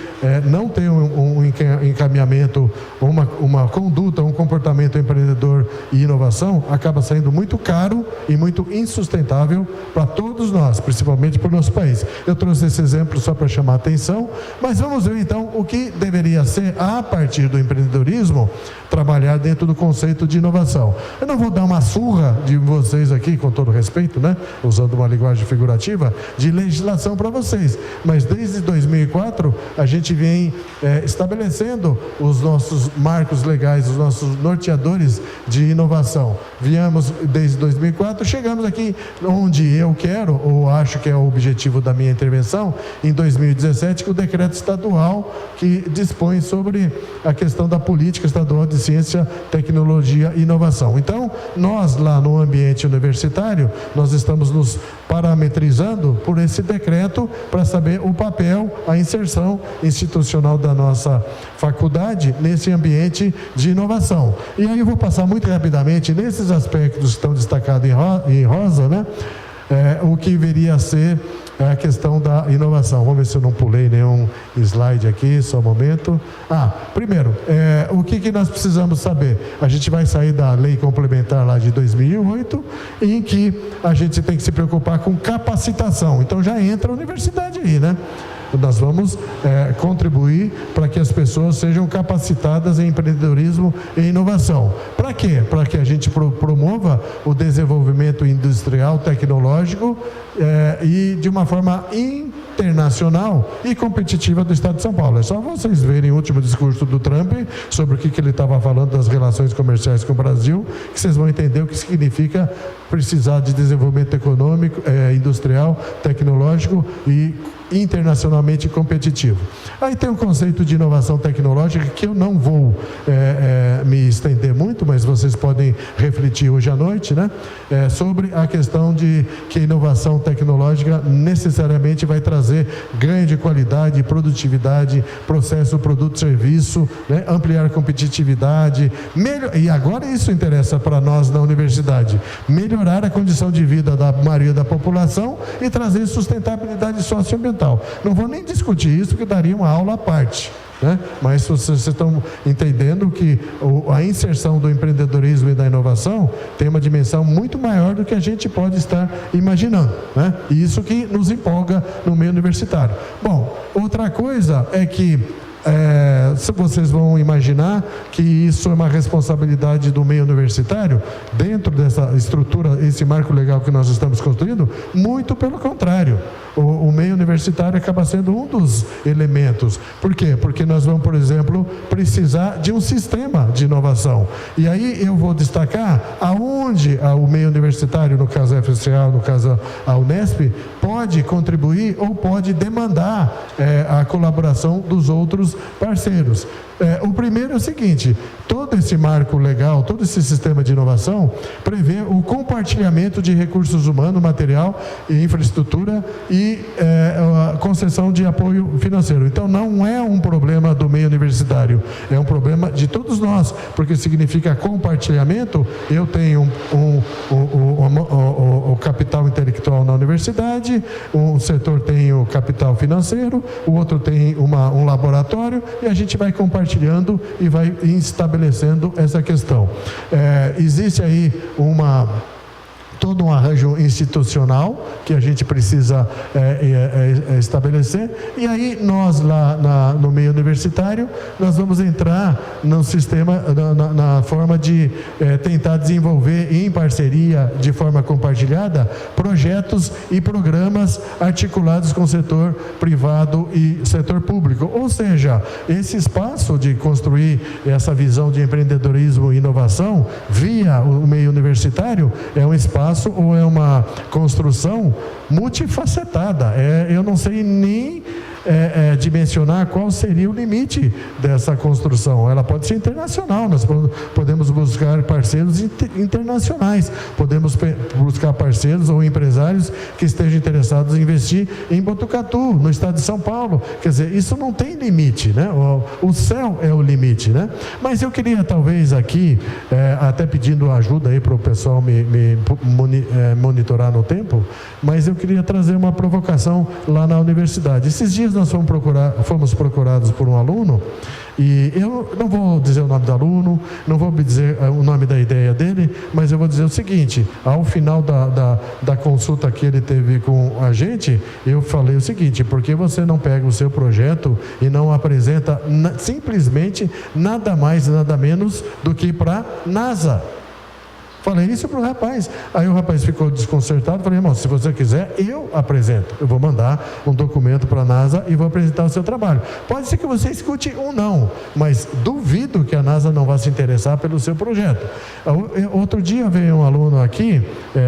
S5: não tem um encaminhamento, uma conduta, um comportamento empreendedor e inovação, acaba saindo muito caro e muito insustentável para todos nós, principalmente para o nosso país. Eu trouxe esse exemplo só para chamar a atenção, mas vamos ver então o que deveria ser, a partir do empreendedorismo, trabalhar dentro do conceito de inovação. Eu não vou dar uma surra de vocês aqui, com todo respeito, né? Usando uma linguagem figurativa, de legislação para vocês, mas desde 2004 a gente vem estabelecendo os nossos marcos legais, os nossos norteadores de inovação. Viemos desde 2004, chegamos aqui onde eu quero, ou acho que é o objetivo da minha intervenção, em 2017, com o decreto estadual que dispõe sobre a questão da política estadual de ciência, tecnologia e inovação. Então, nós lá no ambiente universitário, nós estamos nos parametrizando por esse decreto para saber o papel, a inserção institucional da nossa faculdade nesse ambiente de inovação. E aí eu vou passar muito rapidamente nesses aspectos que estão destacados em rosa, né? O que viria a ser a questão da inovação. Vamos ver se eu não pulei nenhum slide aqui, só um momento. Primeiro, o que nós precisamos saber? A gente vai sair da lei complementar lá de 2008, em que a gente tem que se preocupar com capacitação. Então já entra a universidade aí, né? nós vamos contribuir para que as pessoas sejam capacitadas em empreendedorismo e inovação. Para quê? Para que a gente promova o desenvolvimento industrial, tecnológico e de uma forma internacional e competitiva do Estado de São Paulo. É só vocês verem o último discurso do Trump sobre o que ele estava falando das relações comerciais com o Brasil, que vocês vão entender o que significa precisar de desenvolvimento econômico, industrial, tecnológico e internacionalmente competitivo. Aí tem o conceito de inovação tecnológica, que eu não vou me estender muito, mas vocês podem refletir hoje à noite, né? Sobre a questão de que a inovação tecnológica necessariamente vai trazer ganho de qualidade, produtividade, processo, produto, serviço, né? Ampliar competitividade, e agora isso interessa para nós na universidade, melhorar a condição de vida da maioria da população e trazer sustentabilidade socioambiental. Não vou nem discutir isso, porque daria uma aula à parte, né? Mas vocês estão entendendo que a inserção do empreendedorismo e da inovação tem uma dimensão muito maior do que a gente pode estar imaginando, né? E isso que nos empolga no meio universitário. Bom, outra coisa é que vocês vão imaginar que isso é uma responsabilidade do meio universitário dentro dessa estrutura, esse marco legal que nós estamos construindo. Muito pelo contrário, o meio universitário acaba sendo um dos elementos. Por quê? Porque nós vamos, por exemplo, precisar de um sistema de inovação. E aí eu vou destacar aonde o meio universitário, no caso a FCA, no caso a Unesp, pode contribuir ou pode demandar a colaboração dos outros parceiros. O primeiro é o seguinte: todo esse marco legal, todo esse sistema de inovação prevê o compartilhamento de recursos humanos, material e infraestrutura e a concessão de apoio financeiro. Então não é um problema do meio universitário, é um problema de todos nós, porque significa compartilhamento. Eu tenho o capital intelectual na universidade, um setor tem o capital financeiro, o outro tem um laboratório, e a gente vai compartilhando e vai estabelecendo essa questão. Existe aí todo um arranjo institucional que a gente precisa estabelecer, e aí nós lá no meio universitário nós vamos entrar no sistema, na forma de tentar desenvolver em parceria, de forma compartilhada, projetos e programas articulados com o setor privado e setor público. Ou seja, esse espaço de construir essa visão de empreendedorismo e inovação via o meio universitário é um espaço ou é uma construção multifacetada. Eu não sei nem dimensionar qual seria o limite dessa construção. Ela pode ser internacional, nós podemos buscar parceiros internacionais, podemos buscar parceiros ou empresários que estejam interessados em investir em Botucatu, no estado de São Paulo. Quer dizer, isso não tem limite, né? O céu é o limite, né? Mas eu queria talvez aqui, até pedindo ajuda aí para o pessoal me monitorar no tempo, mas eu queria trazer uma provocação lá na universidade. Esses dias nós fomos procurados por um aluno, e eu não vou dizer o nome do aluno, não vou dizer o nome da ideia dele, mas eu vou dizer o seguinte: ao final da consulta que ele teve com a gente, eu falei o seguinte: por que você não pega o seu projeto e não apresenta simplesmente nada mais, nada menos do que para a NASA? Falei isso para o rapaz. Aí o rapaz ficou desconcertado. Falei: irmão, se você quiser, eu apresento. Eu vou mandar um documento para a NASA e vou apresentar o seu trabalho. Pode ser que você escute um não, mas duvido que a NASA não vá se interessar pelo seu projeto. Outro dia veio um aluno aqui,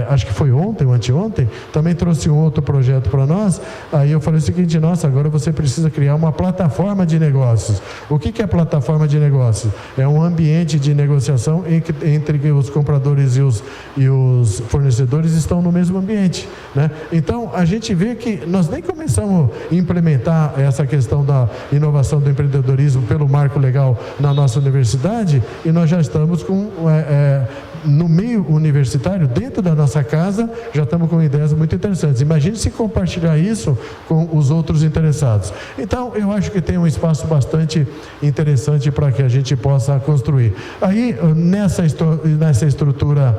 S5: acho que foi ontem ou anteontem, também trouxe um outro projeto para nós. Aí eu falei o seguinte: nossa, agora você precisa criar uma plataforma de negócios. O que é plataforma de negócios? É um ambiente de negociação entre os compradores e os fornecedores estão no mesmo ambiente, né? Então a gente vê que nós nem começamos a implementar essa questão da inovação do empreendedorismo pelo marco legal na nossa universidade, e nós já estamos com no meio universitário, dentro da nossa casa, já estamos com ideias muito interessantes. Imagine se compartilhar isso com os outros interessados. Então, eu acho que tem um espaço bastante interessante para que a gente possa construir. Aí, nessa estrutura,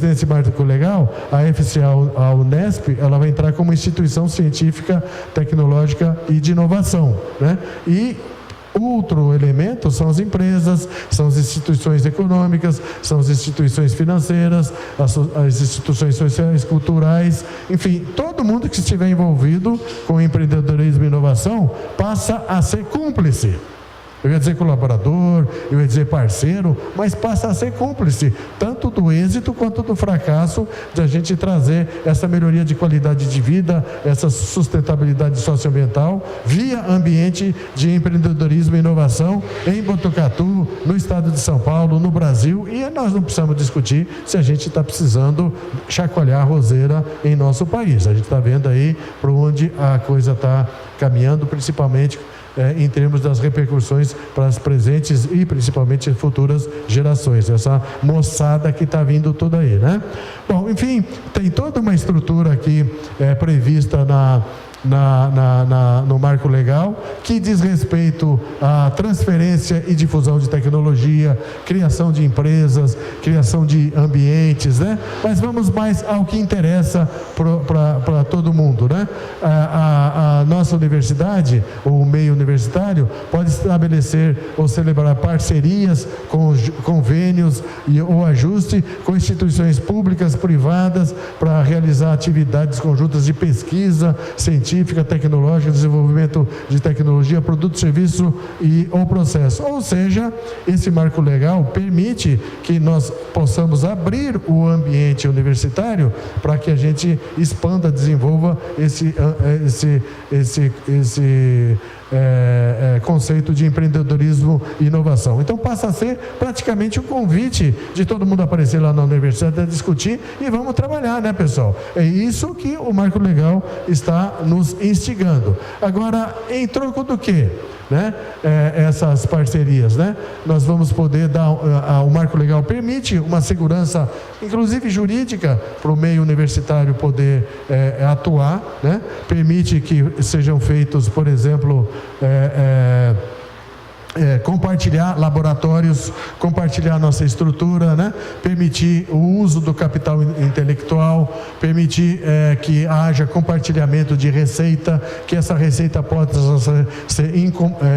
S5: nesse marco legal, a FCA, a Unesp, ela vai entrar como instituição científica, tecnológica e de inovação, né? E outro elemento são as empresas, são as instituições econômicas, são as instituições financeiras, as instituições sociais, culturais, enfim, todo mundo que estiver envolvido com empreendedorismo e inovação passa a ser cúmplice. Eu ia dizer colaborador, eu ia dizer parceiro, mas passa a ser cúmplice, tanto do êxito quanto do fracasso, de a gente trazer essa melhoria de qualidade de vida, essa sustentabilidade socioambiental, via ambiente de empreendedorismo e inovação em Botucatu, no estado de São Paulo, no Brasil, e nós não precisamos discutir se a gente está precisando chacoalhar a roseira em nosso país. A gente está vendo aí para onde a coisa está caminhando, principalmente em termos das repercussões para as presentes e principalmente futuras gerações, essa moçada que está vindo toda aí, né? Bom, enfim, tem toda uma estrutura aqui prevista no marco legal, que diz respeito à transferência e difusão de tecnologia, criação de empresas, criação de ambientes, né? Mas vamos mais ao que interessa para todo mundo, né? A nossa universidade, ou o meio universitário, pode estabelecer ou celebrar parcerias, convênios ou ajuste com instituições públicas, privadas, para realizar atividades conjuntas de pesquisa científica, tecnológica, desenvolvimento de tecnologia, produto, serviço ou processo. Ou seja, esse marco legal permite que nós possamos abrir o ambiente universitário para que a gente expanda, desenvolva esse conceito de empreendedorismo e inovação. Então passa a ser praticamente um convite de todo mundo aparecer lá na universidade a discutir, e vamos trabalhar, né, pessoal? É isso que o marco legal está nos instigando. Agora, em troco do quê? Né? Essas parcerias, né? Nós vamos poder dar, o marco legal permite uma segurança, inclusive jurídica, para o meio universitário poder atuar, né? Permite que sejam feitos, por exemplo, compartilhar laboratórios, compartilhar nossa estrutura, né? Permitir o uso do capital intelectual, permitir que haja compartilhamento de receita, que essa receita possa ser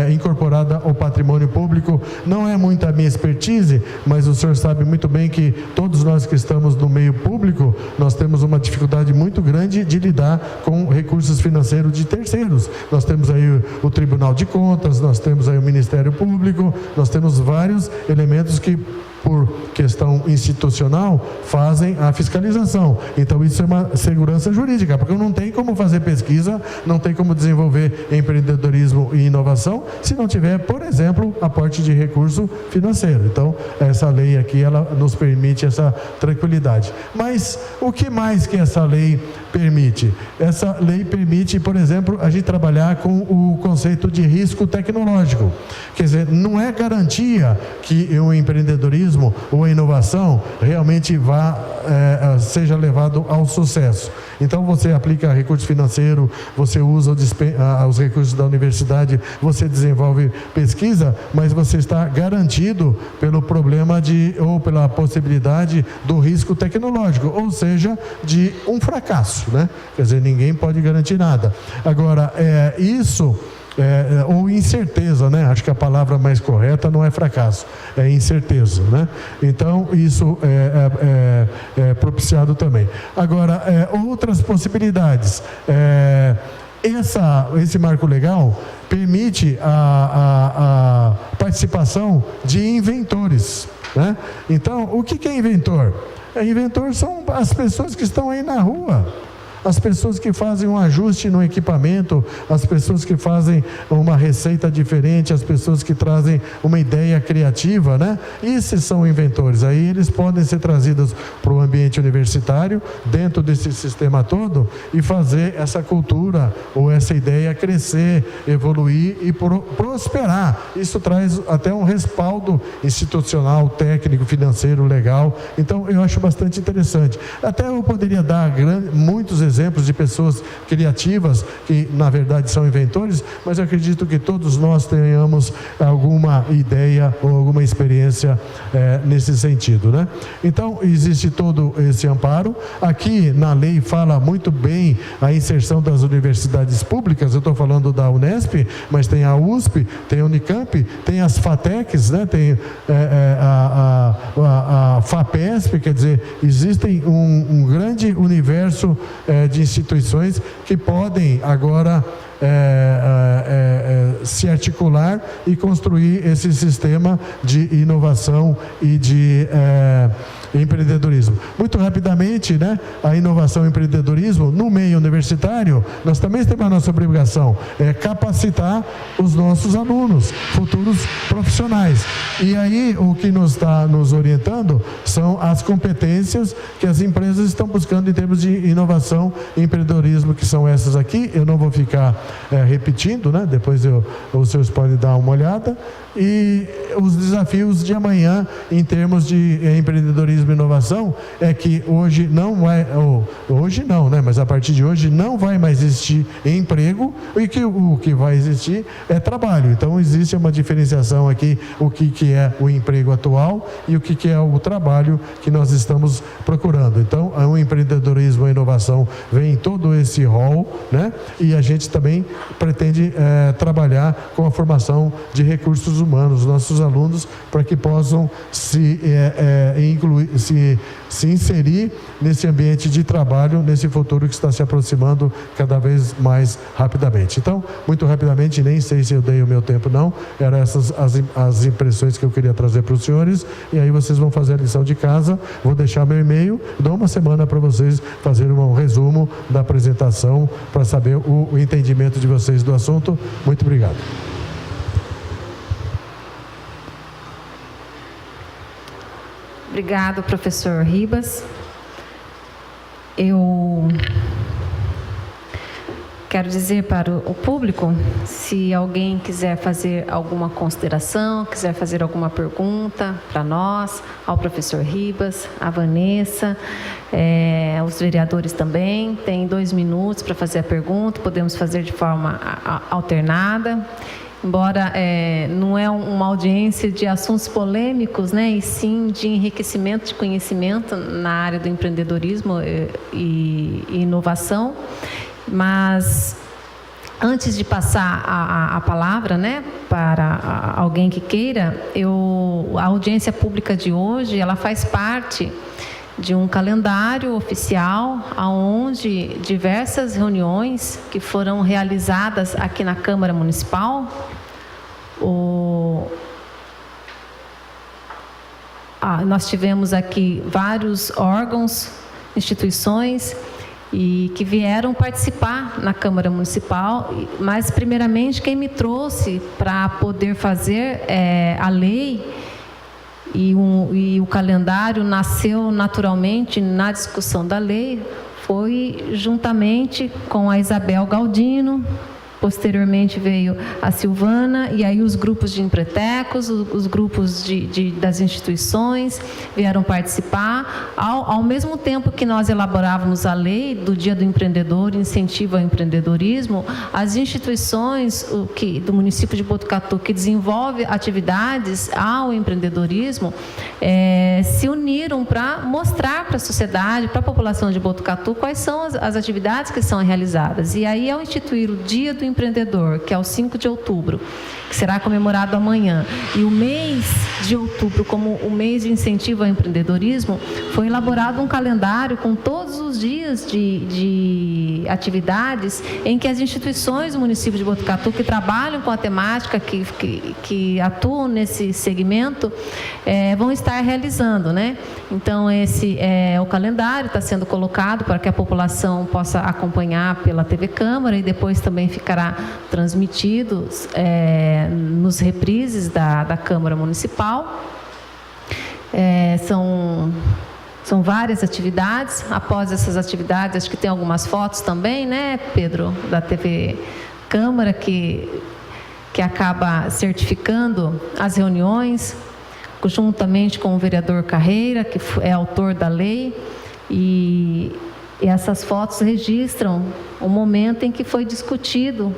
S5: incorporada ao patrimônio público. Não é muito a minha expertise, mas o senhor sabe muito bem que todos nós que estamos no meio público, nós temos uma dificuldade muito grande de lidar com recursos financeiros de terceiros. Nós temos aí o Tribunal de Contas, nós temos aí o Ministério Público, nós temos vários elementos que, por questão institucional, fazem a fiscalização. Então isso é uma segurança jurídica, porque não tem como fazer pesquisa, não tem como desenvolver empreendedorismo e inovação se não tiver, por exemplo, aporte de recurso financeiro. Então essa lei aqui, ela nos permite essa tranquilidade. Mas o que mais que essa lei permite? Essa lei permite, por exemplo, a gente trabalhar com o conceito de risco tecnológico. Quer dizer, não é garantia que o empreendedorismo ou a inovação realmente seja levado ao sucesso. Então você aplica recurso financeiro, você usa os recursos da universidade, você desenvolve pesquisa, mas você está garantido pelo problema ou pela possibilidade do risco tecnológico, ou seja, de um fracasso, né? Quer dizer, ninguém pode garantir nada. Agora, ou incerteza, né? Acho que a palavra mais correta não é fracasso, é incerteza, né? Então isso é propiciado também. Agora, outras possibilidades. Esse marco legal permite a participação de inventores, né? Então, o que é inventor? Inventor são as pessoas que estão aí na rua. as pessoas que fazem um ajuste no equipamento, as pessoas que fazem uma receita diferente, as pessoas que trazem uma ideia criativa, né? Esses são inventores. Aí eles podem ser trazidos para o ambiente universitário, dentro desse sistema todo, e fazer essa cultura ou essa ideia crescer, evoluir e prosperar. Isso traz até um respaldo institucional, técnico, financeiro, legal. Então, eu acho bastante interessante. Até eu poderia dar muitos exemplos de pessoas criativas que, na verdade, são inventores, mas eu acredito que todos nós tenhamos alguma ideia ou alguma experiência nesse sentido, né? Então, existe todo esse amparo. Aqui, na lei, fala muito bem a inserção das universidades públicas. Eu estou falando da Unesp, mas tem a USP, tem a Unicamp, tem as FATECs, né? Tem a FAPESP, quer dizer, existem um grande universo de instituições que podem agora se articular e construir esse sistema de inovação e de empreendedorismo. Muito rapidamente, né, a inovação e empreendedorismo no meio universitário, nós também temos a nossa obrigação, capacitar os nossos alunos, futuros profissionais. E aí, o que nos está nos orientando são as competências que as empresas estão buscando em termos de inovação e empreendedorismo, que são essas aqui. Eu não vou ficar repetindo, né? Depois os senhores podem dar uma olhada. E os desafios de amanhã em termos de empreendedorismo e inovação é que hoje não vai, hoje não, né? Mas a partir de hoje não vai mais existir emprego, e que o que vai existir é trabalho. Então existe uma diferenciação aqui, o que é o emprego atual e o que é o trabalho que nós estamos procurando. Então o empreendedorismo e a inovação vem em todo esse rol, né? E a gente também pretende trabalhar com a formação de recursos humanos, nossos alunos, para que possam se inserir nesse ambiente de trabalho, nesse futuro que está se aproximando cada vez mais rapidamente. Então, muito rapidamente, nem sei se eu dei o meu tempo não, eram essas as impressões que eu queria trazer para os senhores, e aí vocês vão fazer a lição de casa. Vou deixar meu e-mail, dou uma semana para vocês fazerem um resumo da apresentação, para saber o entendimento de vocês do assunto. Muito obrigado.
S1: Obrigado, professor Ribas. Eu quero dizer para o público, se alguém quiser fazer alguma consideração, quiser fazer alguma pergunta para nós, ao professor Ribas, a Vanessa, os vereadores também, tem 2 minutos para fazer a pergunta, podemos fazer de forma alternada. Embora não é uma audiência de assuntos polêmicos, né, e sim de enriquecimento de conhecimento na área do empreendedorismo e inovação. Mas antes de passar a palavra, né, para alguém que queira, a audiência pública de hoje, ela faz parte de um calendário oficial, onde diversas reuniões que foram realizadas aqui na Câmara Municipal, nós tivemos aqui vários órgãos, instituições, e que vieram participar na Câmara Municipal, mas primeiramente quem me trouxe para poder fazer a lei, e o calendário nasceu naturalmente na discussão da lei, foi juntamente com a Isabel Galdino. Posteriormente veio a Silvana, e aí os grupos de empretecos, os grupos das instituições vieram participar. Ao mesmo tempo que nós elaborávamos a lei do Dia do Empreendedor, incentivo ao empreendedorismo, as instituições do município de Botucatu, que desenvolve atividades ao empreendedorismo, se uniram para mostrar para a sociedade, para a população de Botucatu, quais são as atividades que são realizadas. E aí, ao instituir o Dia do Empreendedor, que é o 5 de outubro, que será comemorado amanhã, e o mês de outubro como o mês de incentivo ao empreendedorismo, foi elaborado um calendário com todos os dias de atividades em que as instituições do município de Botucatu que trabalham com a temática, que atuam nesse segmento, vão estar realizando, né? Então, esse é o calendário, está sendo colocado para que a população possa acompanhar pela TV Câmara e depois também ficará transmitido nos reprises da Câmara Municipal. São várias atividades. Após essas atividades, acho que tem algumas fotos também, né, Pedro, da TV Câmara, que acaba certificando as reuniões, juntamente com o vereador Carreira, que é autor da lei, e essas fotos registram o momento em que foi discutido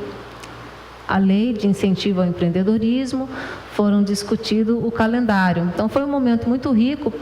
S1: a lei de incentivo ao empreendedorismo, foram discutido o calendário. Então, foi um momento muito rico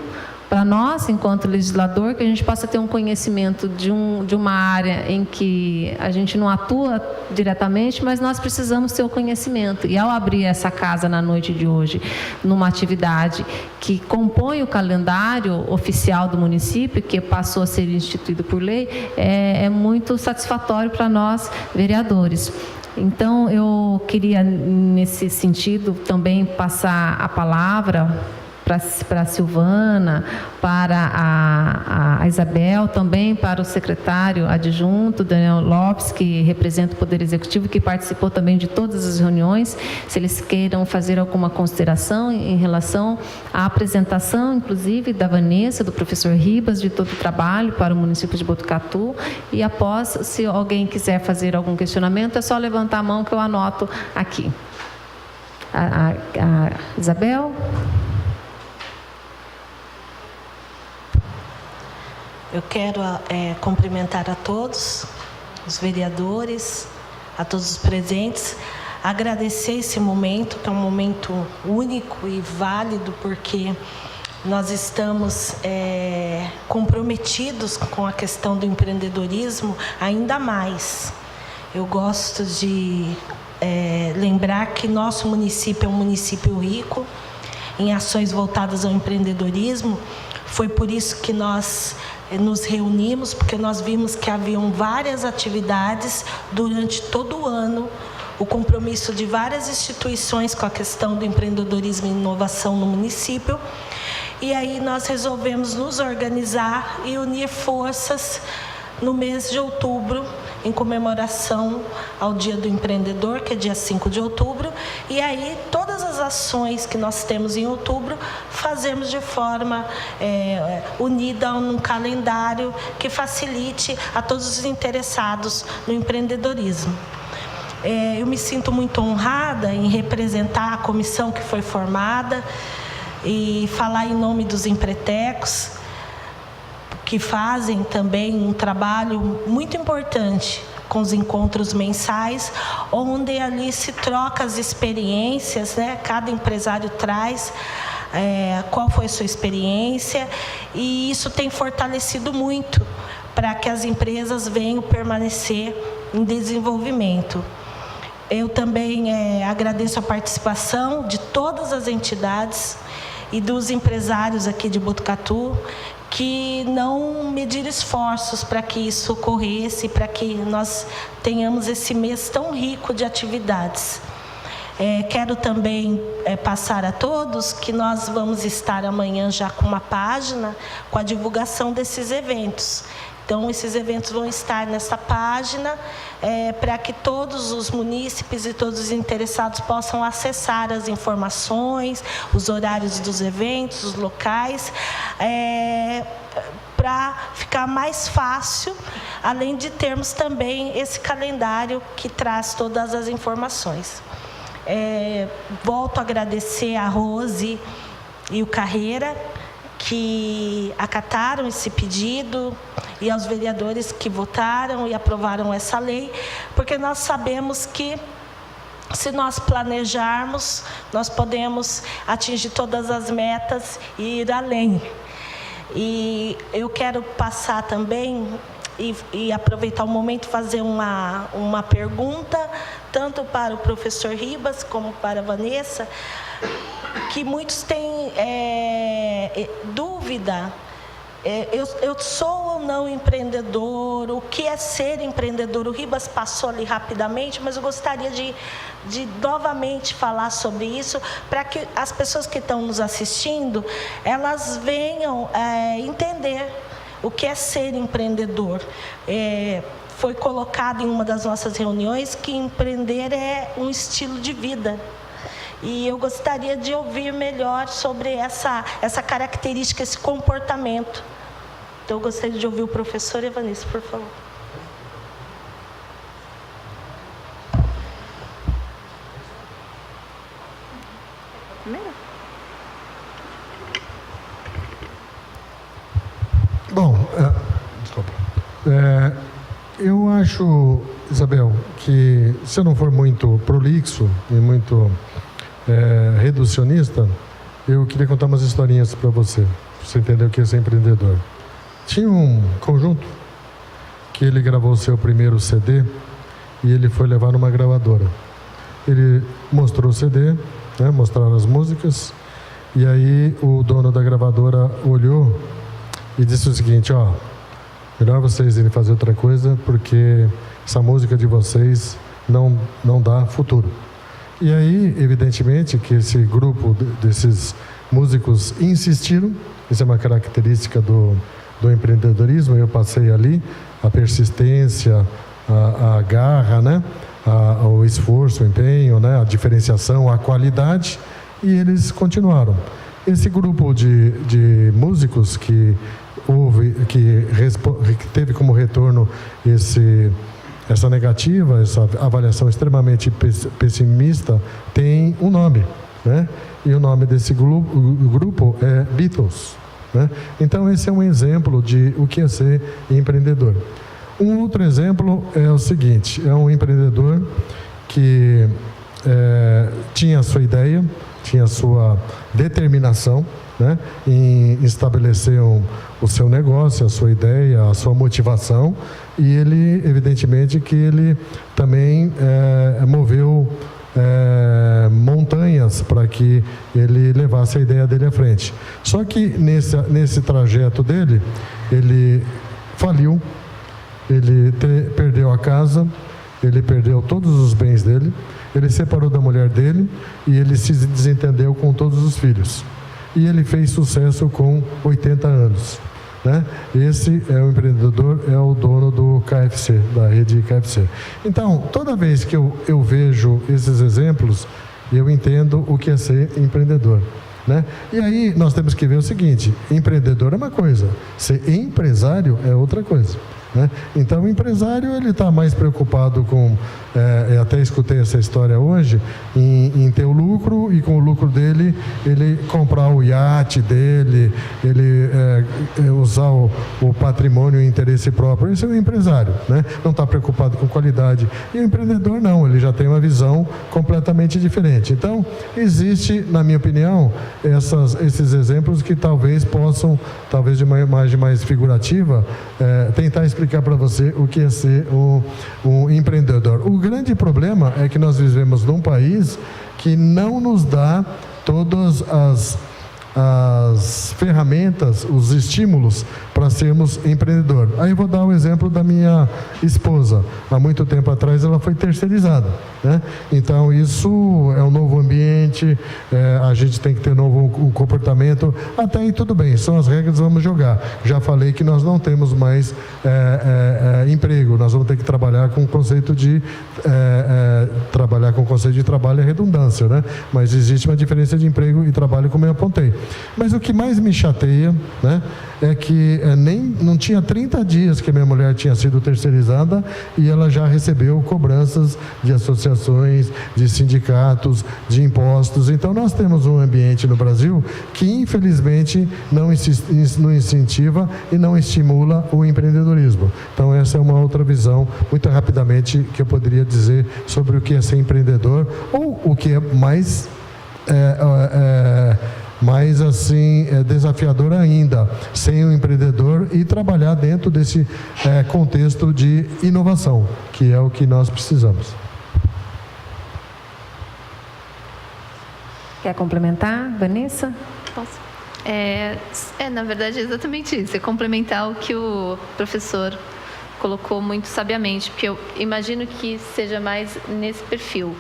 S1: para nós, enquanto legislador, que a gente possa ter um conhecimento de uma área em que a gente não atua diretamente, mas nós precisamos ter o conhecimento. E ao abrir essa casa na noite de hoje, numa atividade que compõe o calendário oficial do município, que passou a ser instituído por lei, é muito satisfatório para nós, vereadores. Então, eu queria, nesse sentido, também passar a palavra para a Silvana, para a Isabel, também para o secretário adjunto, Daniel Lopes, que representa o Poder Executivo, que participou também de todas as reuniões, se eles queiram fazer alguma consideração em relação à apresentação, inclusive, da Vanessa, do professor Ribas, de todo o trabalho para o município de Botucatu. E após, se alguém quiser fazer algum questionamento, é só levantar a mão que eu anoto aqui. A Isabel?
S6: Eu quero cumprimentar a todos, os vereadores, a todos os presentes, agradecer esse momento, que é um momento único e válido, porque nós estamos comprometidos com a questão do empreendedorismo ainda mais. Eu gosto de lembrar que nosso município é um município rico em ações voltadas ao empreendedorismo. Foi por isso que nós nos reunimos, porque nós vimos que haviam várias atividades durante todo o ano, o compromisso de várias instituições com a questão do empreendedorismo e inovação no município. E aí nós resolvemos nos organizar e unir forças no mês de outubro, em comemoração ao Dia do Empreendedor, que é dia 5 de outubro. E aí, todas as ações que nós temos em outubro, fazemos de forma unida num calendário que facilite a todos os interessados no empreendedorismo. Eu me sinto muito honrada em representar a comissão que foi formada e falar em nome dos empretecos, que fazem também um trabalho muito importante com os encontros mensais, onde ali se troca as experiências, né? Cada empresário traz qual foi a sua experiência, e isso tem fortalecido muito para que as empresas venham permanecer em desenvolvimento. Eu também agradeço a participação de todas as entidades e dos empresários aqui de Botucatu, que não mediram esforços para que isso ocorresse, para que nós tenhamos esse mês tão rico de atividades. Quero também passar a todos que nós vamos estar amanhã já com uma página com a divulgação desses eventos. Então, esses eventos vão estar nessa página para que todos os munícipes e todos os interessados possam acessar as informações, os horários dos eventos, os locais, para ficar mais fácil, além de termos também esse calendário que traz todas as informações. Volto a agradecer a Rose e o Carreira, que acataram esse pedido, e aos vereadores que votaram e aprovaram essa lei, porque nós sabemos que, se nós planejarmos, nós podemos atingir todas as metas e ir além. E eu quero passar também e aproveitar o momento e fazer uma pergunta, tanto para o professor Ribas como para a Vanessa, que muitos têm dúvida. Eu sou ou não empreendedor? O que é ser empreendedor? O Ribas passou ali rapidamente, mas eu gostaria de novamente falar sobre isso, para que as pessoas que estão nos assistindo, elas venham entender o que é ser empreendedor. Foi colocado em uma das nossas reuniões que empreender é um estilo de vida. E eu gostaria de ouvir melhor sobre essa característica, esse comportamento. Então, eu gostaria de ouvir o professor Vanessa, por favor.
S5: Bom, desculpa. Eu acho, Isabel, que se eu não for muito prolixo e muito reducionista, eu queria contar umas historinhas para você entender o que é ser empreendedor. Tinha um conjunto que ele gravou o seu primeiro CD e ele foi levar numa gravadora. Ele mostrou o CD, mostraram as músicas, e aí o dono da gravadora olhou e disse o seguinte: melhor vocês irem fazer outra coisa, porque essa música de vocês não dá futuro. E aí, evidentemente, que esse grupo desses músicos insistiram. Isso é uma característica do empreendedorismo. Eu passei ali a persistência, a garra, o esforço, o empenho, a diferenciação, a qualidade, e eles continuaram. Esse grupo de músicos que teve como retorno essa negativa, essa avaliação extremamente pessimista, tem um nome, E o nome desse grupo é Beatles, Então, esse é um exemplo de o que é ser empreendedor. Um outro exemplo é o seguinte: é um empreendedor que tinha a sua ideia, tinha a sua determinação, em estabelecer o seu negócio, a sua ideia, a sua motivação, e ele, evidentemente, que ele também moveu montanhas para que ele levasse a ideia dele à frente. Só que nesse trajeto dele, ele faliu, ele perdeu a casa, ele perdeu todos os bens dele, ele separou da mulher dele e ele se desentendeu com todos os filhos. E ele fez sucesso com 80 anos. Esse é o empreendedor, é o dono do KFC, da rede KFC. Então, toda vez que eu vejo esses exemplos, eu entendo o que é ser empreendedor. E aí nós temos que ver o seguinte: empreendedor é uma coisa, ser empresário é outra coisa. Então, o empresário, ele está mais preocupado com, eu até escutei essa história hoje, em ter o lucro, e com o lucro dele, ele comprar o iate dele, ele usar o patrimônio e interesse próprio. Esse é o empresário, Não está preocupado com qualidade. E o empreendedor não, ele já tem uma visão completamente diferente. Então, existe, na minha opinião, esses exemplos que talvez possam, de uma imagem mais figurativa, tentar explicar para você o que é ser um empreendedor. O grande problema é que nós vivemos num país que não nos dá todas as ferramentas, os estímulos para sermos empreendedor. Aí eu vou dar o exemplo da minha esposa. Há muito tempo atrás ela foi terceirizada, Então isso é um novo ambiente, a gente tem que ter novo comportamento. Até aí tudo bem, são as regras, vamos jogar. Já falei que nós não temos mais emprego, nós vamos ter que trabalhar com o conceito de trabalho é redundância, Mas existe uma diferença de emprego e trabalho, como eu apontei. Mas o que mais me chateia, é que não tinha 30 dias que minha mulher tinha sido terceirizada e ela já recebeu cobranças de associações, de sindicatos, de impostos. Então, nós temos um ambiente no Brasil que, infelizmente, não incentiva e não estimula o empreendedorismo. Então, essa é uma outra visão, muito rapidamente, que eu poderia dizer sobre o que é ser empreendedor, ou o que é mais mais assim desafiador ainda, sem o empreendedor, e trabalhar dentro desse contexto de inovação, que é o que nós precisamos.
S1: Quer complementar, Vanessa?
S4: Posso? Na verdade, é exatamente isso. É complementar o que o professor colocou muito sabiamente, porque eu imagino que seja mais nesse perfil.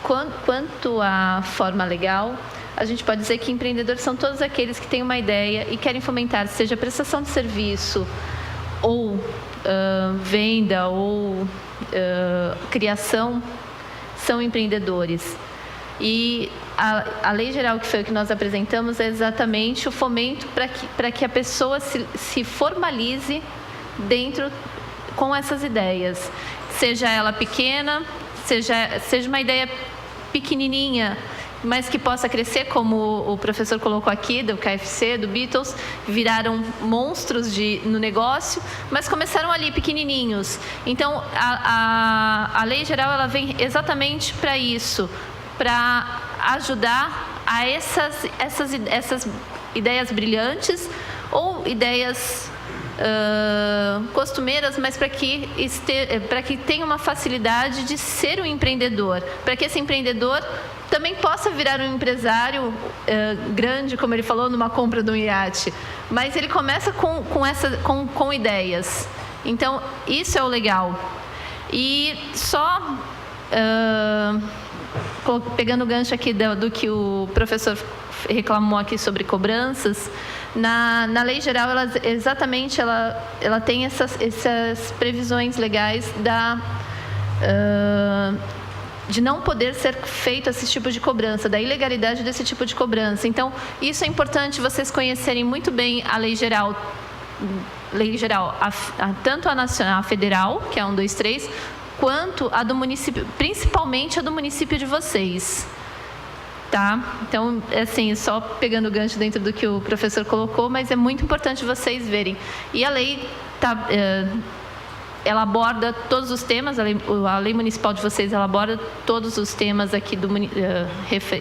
S4: Quanto à forma legal, a gente pode dizer que empreendedores são todos aqueles que têm uma ideia e querem fomentar, seja prestação de serviço, ou venda, ou criação, são empreendedores. E a lei geral, que foi o que nós apresentamos, é exatamente o fomento para que a pessoa se formalize dentro com essas ideias. Seja ela pequena, seja uma ideia pequenininha, mas que possa crescer, como o professor colocou aqui, do KFC, do Beatles, viraram monstros no negócio, mas começaram ali pequenininhos. Então, a lei geral ela vem exatamente para isso, para ajudar a essas ideias brilhantes ou ideias costumeiras, mas para que tenha uma facilidade de ser um empreendedor, para que esse empreendedor também possa virar um empresário grande, como ele falou, numa compra de um iate. Mas ele começa com ideias. Então, isso é o legal. E só pegando o gancho aqui do que o professor reclamou aqui sobre cobranças, na lei geral, ela tem essas previsões legais de não poder ser feito esse tipo de cobrança, da ilegalidade desse tipo de cobrança. Então, isso é importante vocês conhecerem muito bem a lei geral, tanto a nacional, a federal, que é 123, quanto a do município, principalmente a do município de vocês. Tá? Então, assim, só pegando o gancho dentro do que o professor colocou, mas é muito importante vocês verem. E a lei ela aborda todos os temas, a lei municipal de vocês ela aborda todos os temas aqui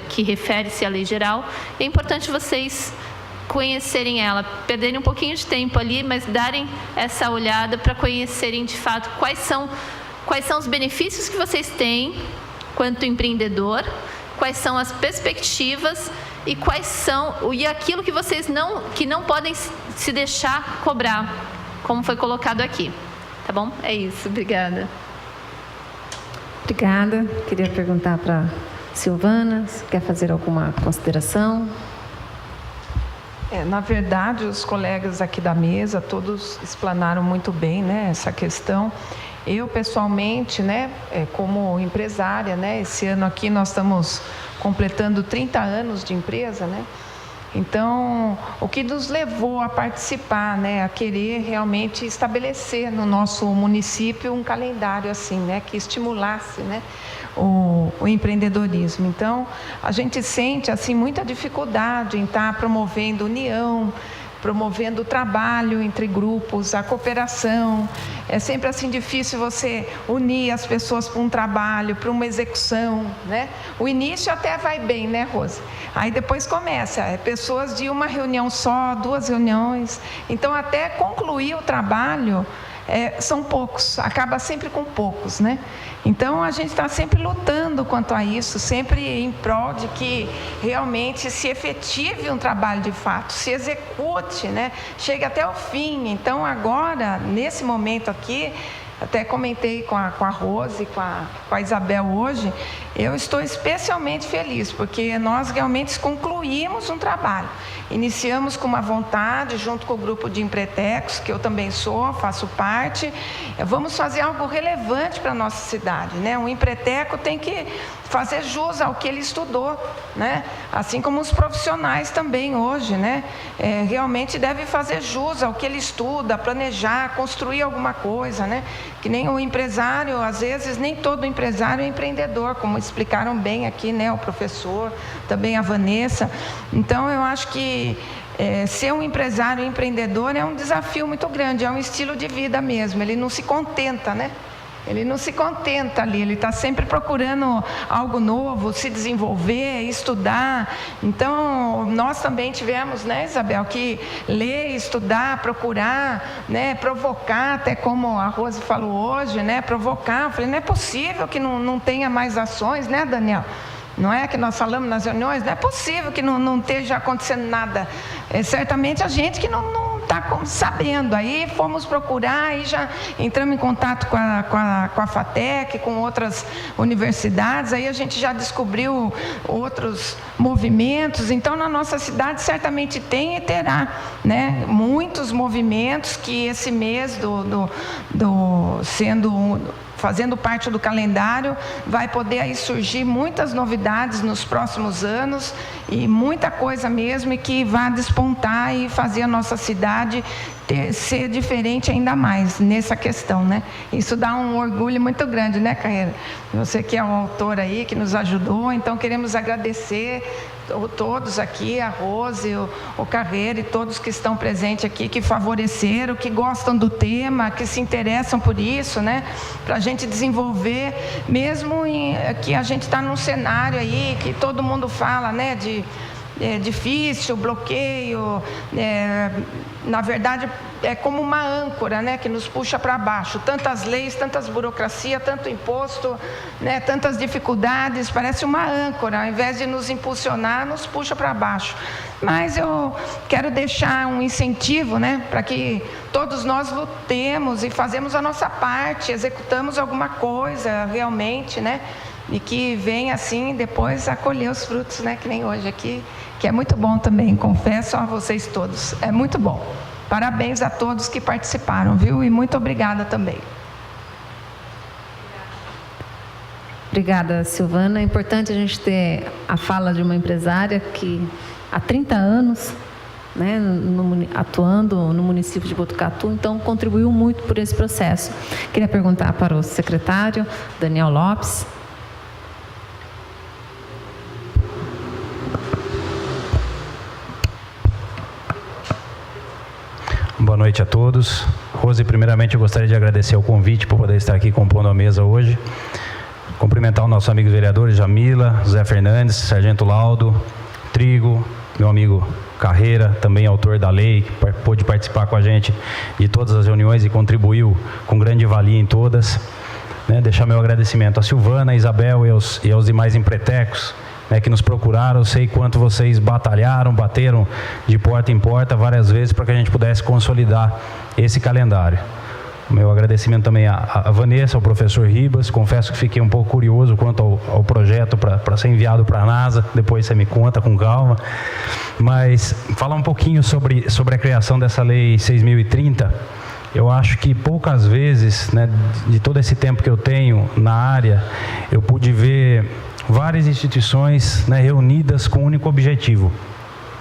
S4: que refere-se à lei geral. É importante vocês conhecerem ela, perderem um pouquinho de tempo ali, mas darem essa olhada para conhecerem de fato quais são os benefícios que vocês têm quanto empreendedor, quais são as perspectivas e aquilo que vocês não podem se deixar cobrar, como foi colocado aqui. Tá bom? É isso. Obrigada.
S1: Obrigada. Queria perguntar para Silvana, se quer fazer alguma consideração?
S7: Na verdade, os colegas aqui da mesa, todos explanaram muito bem, né, essa questão. Eu, pessoalmente, né, como empresária, né, esse ano aqui nós estamos completando 30 anos de empresa, né? Então, o que nos levou a participar, né, a querer realmente estabelecer no nosso município um calendário assim, né, que estimulasse, né, o empreendedorismo. Então, a gente sente assim muita dificuldade em estar promovendo união, promovendo o trabalho entre grupos, a cooperação. É sempre assim difícil você unir as pessoas para um trabalho, para uma execução, né? O início até vai bem, né, Rose? Aí depois começa, pessoas de uma reunião só, 2 reuniões. Então, até concluir o trabalho, são poucos, acaba sempre com poucos, né? Então, a gente está sempre lutando quanto a isso, sempre em prol de que realmente se efetive um trabalho de fato, se execute, né? Chegue até o fim. Então, agora, nesse momento aqui, até comentei com a Rose, com a Isabel hoje, eu estou especialmente feliz, porque nós realmente concluímos um trabalho. Iniciamos com uma vontade, junto com o grupo de empretecos, que eu também faço parte, vamos fazer algo relevante para a nossa cidade, né? Um empreteco tem que fazer jus ao que ele estudou, né? Assim como os profissionais também hoje, né? Realmente deve fazer jus ao que ele estuda, planejar, construir alguma coisa, né? Que nem o empresário, às vezes, nem todo empresário é empreendedor, como explicaram bem aqui, né? O professor, também a Vanessa. Então, eu acho que ser um empresário empreendedor é um desafio muito grande, é um estilo de vida mesmo, ele não se contenta, né? Ele não se contenta ali, ele está sempre procurando algo novo, se desenvolver, estudar. Então, nós também tivemos, né, Isabel, que ler, estudar, procurar, né, provocar, até como a Rose falou hoje, né, provocar. Eu falei, não é possível que não tenha mais ações, né, Daniel? Não é que nós falamos nas reuniões, não é possível que não esteja acontecendo nada. Certamente a gente que não está sabendo. Aí fomos procurar e já entramos em contato com a FATEC, com outras universidades, aí a gente já descobriu outros movimentos. Então, na nossa cidade certamente tem e terá, né, muitos movimentos que esse mês fazendo parte do calendário, vai poder aí surgir muitas novidades nos próximos anos e muita coisa mesmo, e que vai despontar e fazer a nossa cidade ser diferente ainda mais nessa questão, né? Isso dá um orgulho muito grande, né, Carreira? Você que é o autor aí, que nos ajudou, então queremos agradecer todos aqui, a Rose, o Carreira e todos que estão presentes aqui, que favoreceram, que gostam do tema, que se interessam por isso, né? Para a gente desenvolver, mesmo que a gente está num cenário aí que todo mundo fala, né, de difícil, bloqueio, na verdade é como uma âncora, né, que nos puxa para baixo, tantas leis, tantas burocracias, tanto imposto, né, tantas dificuldades, parece uma âncora, ao invés de nos impulsionar, nos puxa para baixo. Mas eu quero deixar um incentivo, né, para que todos nós lutemos e fazemos a nossa parte, executamos alguma coisa realmente, né, e que venha assim depois a colher os frutos, né, que nem hoje aqui, que é muito bom também, confesso a vocês todos, é muito bom. Parabéns a todos que participaram, viu? E muito obrigada também.
S1: Obrigada, Silvana. É importante a gente ter a fala de uma empresária que há 30 anos, né, atuando no município de Botucatu, então contribuiu muito por esse processo. Queria perguntar para o secretário, Daniel Lopes.
S8: Boa noite a todos. Rose, primeiramente eu gostaria de agradecer o convite por poder estar aqui compondo a mesa hoje. Cumprimentar os nossos amigos vereadores, Jamila, Zé Fernandes, Sargento Laudo, Trigo, meu amigo Carreira, também autor da lei, que pôde participar com a gente de todas as reuniões e contribuiu com grande valia em todas. Deixar meu agradecimento a Silvana, a Isabel e aos demais empretecos, que nos procuraram. Eu sei quanto vocês batalharam, bateram de porta em porta várias vezes para que a gente pudesse consolidar esse calendário. Meu agradecimento também à Vanessa, ao professor Ribas. Confesso que fiquei um pouco curioso quanto ao projeto para ser enviado para a NASA. Depois você me conta com calma. Mas falar um pouquinho sobre a criação dessa lei 6.030. Eu acho que poucas vezes, de todo esse tempo que eu tenho na área, eu pude ver várias instituições, reunidas com um único objetivo.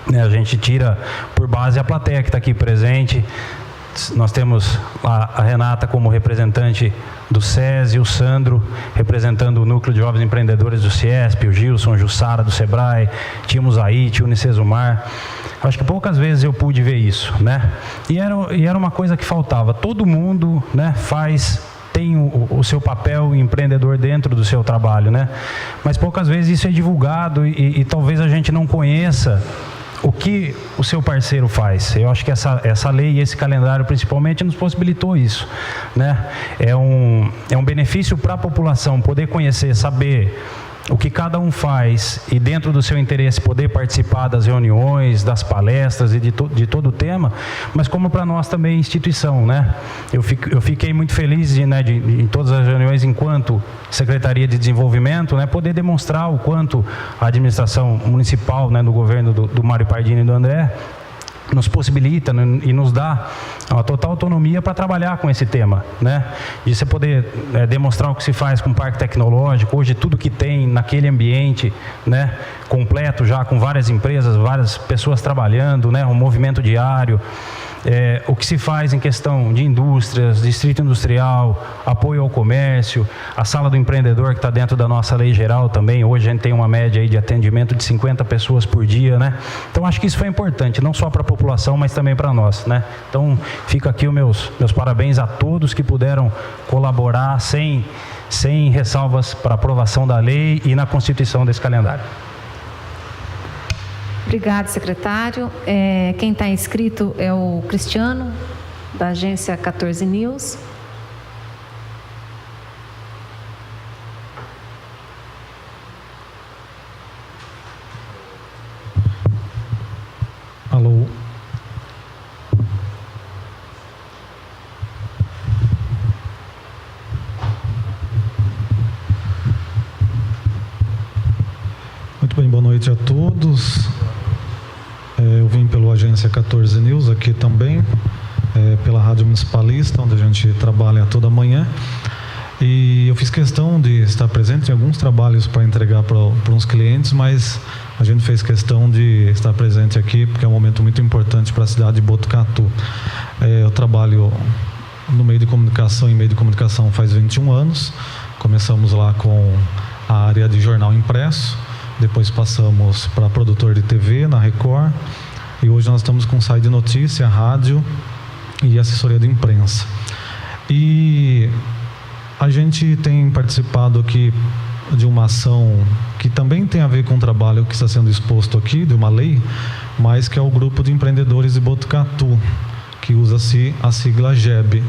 S8: A gente tira por base a plateia que está aqui presente. Nós temos a Renata como representante do SESI, o Sandro representando o Núcleo de Jovens Empreendedores do CIESP, o Gilson, o Jussara do SEBRAE, tínhamos a IT, o Unicesumar. Acho que poucas vezes eu pude ver isso, E era uma coisa que faltava. Todo mundo, tem o seu papel empreendedor dentro do seu trabalho, Mas poucas vezes isso é divulgado e talvez a gente não conheça o que o seu parceiro faz. Eu acho que essa lei e esse calendário principalmente nos possibilitou isso, É um benefício para a população poder conhecer, saber o que cada um faz e dentro do seu interesse poder participar das reuniões, das palestras e de todo o tema, mas como para nós também instituição, Eu fiquei muito feliz em todas as reuniões enquanto Secretaria de Desenvolvimento, poder demonstrar o quanto a administração municipal, do governo do Mário Pardini e do André, nos possibilita e nos dá uma total autonomia para trabalhar com esse tema, De você poder demonstrar o que se faz com o parque tecnológico, hoje tudo que tem naquele ambiente, completo já com várias empresas, várias pessoas trabalhando, um movimento diário. o que se faz em questão de indústrias, distrito industrial, apoio ao comércio, a sala do empreendedor que está dentro da nossa lei geral também. Hoje a gente tem uma média aí de atendimento de 50 pessoas por dia, né? Então acho que isso foi importante, não só para a população, mas também para nós, né? Então fica aqui os meus parabéns a todos que puderam colaborar sem ressalvas para a aprovação da lei e na constituição desse calendário.
S1: Obrigado, secretário. Quem está inscrito é o Cristiano, da agência 14 News.
S9: Alô. Muito bem, boa noite a todos. Eu vim pela agência 14 News aqui também, pela Rádio Municipalista, onde a gente trabalha toda manhã. E eu fiz questão de estar presente em alguns trabalhos para entregar para uns clientes, mas a gente fez questão de estar presente aqui porque é um momento muito importante para a cidade de Botucatu. Eu trabalho no meio de comunicação, em meio de comunicação faz 21 anos. Começamos lá com a área de jornal impresso. Depois passamos para produtor de TV na Record e hoje nós estamos com site de notícia, rádio e assessoria de imprensa. E a gente tem participado aqui de uma ação que também tem a ver com o trabalho que está sendo exposto aqui, de uma lei, mas que é o Grupo de Empreendedores de Botucatu, que usa-se a sigla GEB,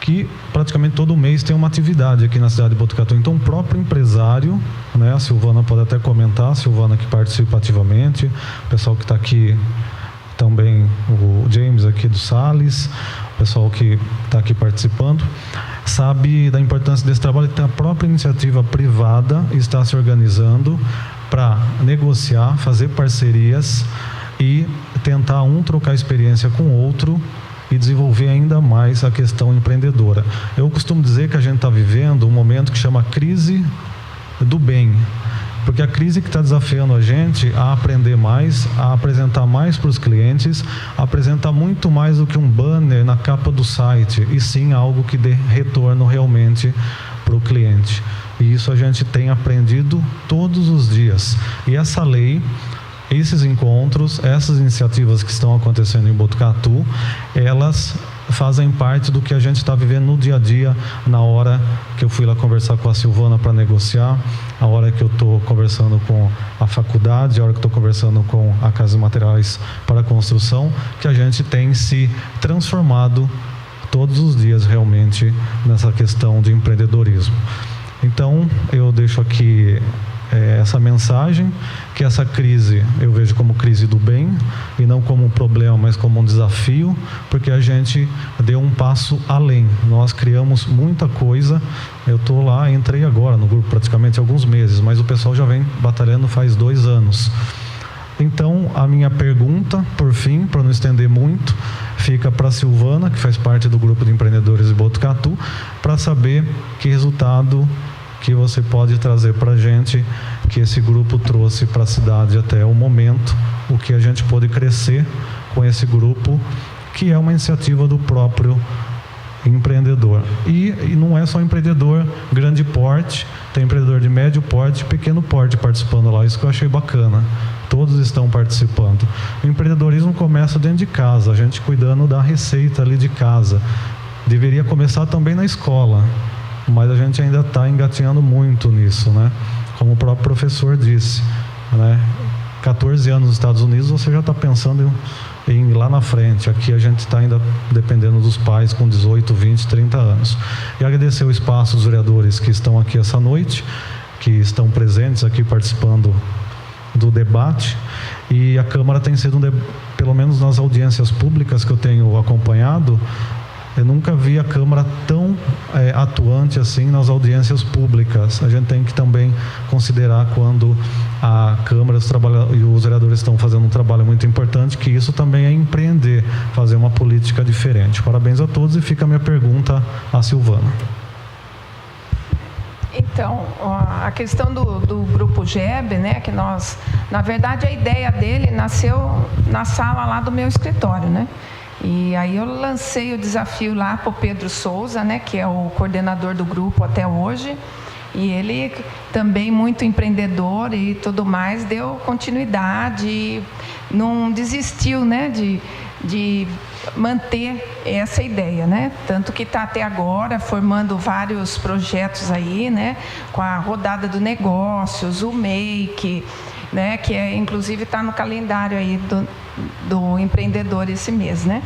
S9: que praticamente todo mês tem uma atividade aqui na cidade de Botucatu. Então, o próprio empresário, né, a Silvana pode até comentar, a Silvana que participa ativamente, o pessoal que está aqui também, o James aqui do Salles, o pessoal que está aqui participando, sabe da importância desse trabalho, que a própria iniciativa privada está se organizando para negociar, fazer parcerias e tentar trocar experiência com o outro e desenvolver ainda mais a questão empreendedora. Eu costumo dizer que a gente está vivendo um momento que chama crise do bem, porque a crise que está desafiando a gente a aprender mais, a apresentar mais para os clientes, a apresentar muito mais do que um banner na capa do site, e sim algo que dê retorno realmente para o cliente. E isso a gente tem aprendido todos os dias. E essa lei, esses encontros, essas iniciativas que estão acontecendo em Botucatu, elas fazem parte do que a gente está vivendo no dia a dia, na hora que eu fui lá conversar com a Silvana para negociar, a hora que eu estou conversando com a faculdade, a hora que estou conversando com a Casa de Materiais para Construção, que a gente tem se transformado todos os dias realmente nessa questão de empreendedorismo. Então, eu deixo aqui essa mensagem, que essa crise eu vejo como crise do bem e não como um problema, mas como um desafio, porque a gente deu um passo além. Nós criamos muita coisa. Eu estou lá, entrei agora no grupo praticamente há alguns meses, mas o pessoal já vem batalhando faz 2 anos. Então, a minha pergunta, por fim, para não estender muito, fica para a Silvana, que faz parte do grupo de empreendedores de Botucatu, para saber que resultado que você pode trazer para a gente, que esse grupo trouxe para a cidade até o momento, o que a gente pôde crescer com esse grupo, que é uma iniciativa do próprio empreendedor. E não é só empreendedor grande porte, tem empreendedor de médio porte, pequeno porte participando lá, isso que eu achei bacana. Todos estão participando. O empreendedorismo começa dentro de casa, a gente cuidando da receita ali de casa. Deveria começar também na escola, mas a gente ainda está engatinhando muito nisso, né? Como o próprio professor disse, né? 14 anos nos Estados Unidos, você já está pensando em ir lá na frente. Aqui a gente está ainda dependendo dos pais com 18, 20, 30 anos. E agradecer o espaço dos vereadores que estão aqui essa noite, que estão presentes aqui participando do debate. E a Câmara tem sido, pelo menos nas audiências públicas que eu tenho acompanhado, eu nunca vi a Câmara tão atuante assim nas audiências públicas. A gente tem que também considerar quando a Câmara e os vereadores estão fazendo um trabalho muito importante, que isso também é empreender, fazer uma política diferente. Parabéns a todos e fica a minha pergunta à Silvana.
S7: Então, a questão do Grupo GEB, né, que nós, na verdade, a ideia dele nasceu na sala lá do meu escritório, né? E aí eu lancei o desafio lá para o Pedro Souza, né, que é o coordenador do grupo até hoje. E ele também muito empreendedor e tudo mais, deu continuidade, não desistiu, né, de manter essa ideia, né? Tanto que está até agora formando vários projetos aí, né? Com a rodada do negócios, o Make, né? Que inclusive está no calendário aí do empreendedor esse mês, né?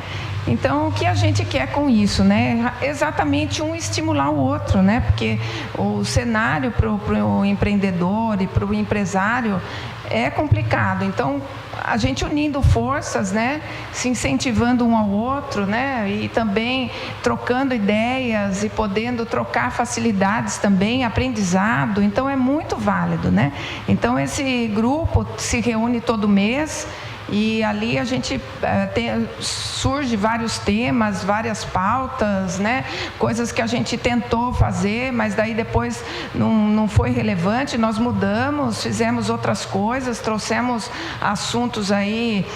S7: Então, o que a gente quer com isso, né? Exatamente um estimular o outro, né? Porque o cenário para o empreendedor e para o empresário é complicado. Então, a gente unindo forças, né? Se incentivando um ao outro, né? E também trocando ideias e podendo trocar facilidades também, aprendizado. Então, é muito válido, né? Então, esse grupo se reúne todo mês. E ali a gente surge vários temas, várias pautas, né? Coisas que a gente tentou fazer, mas daí depois não foi relevante. Nós mudamos, fizemos outras coisas, trouxemos assuntos aí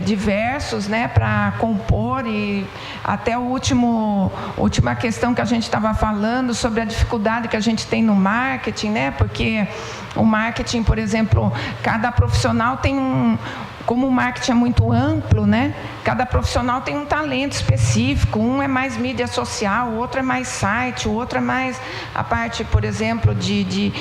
S7: diversos, né? Para compor, e até a última questão que a gente estava falando sobre a dificuldade que a gente tem no marketing, né? Porque o marketing, por exemplo, cada profissional tem como o marketing é muito amplo, né? Cada profissional tem um talento específico. Um é mais mídia social, o outro é mais site, o outro é mais a parte, por exemplo, de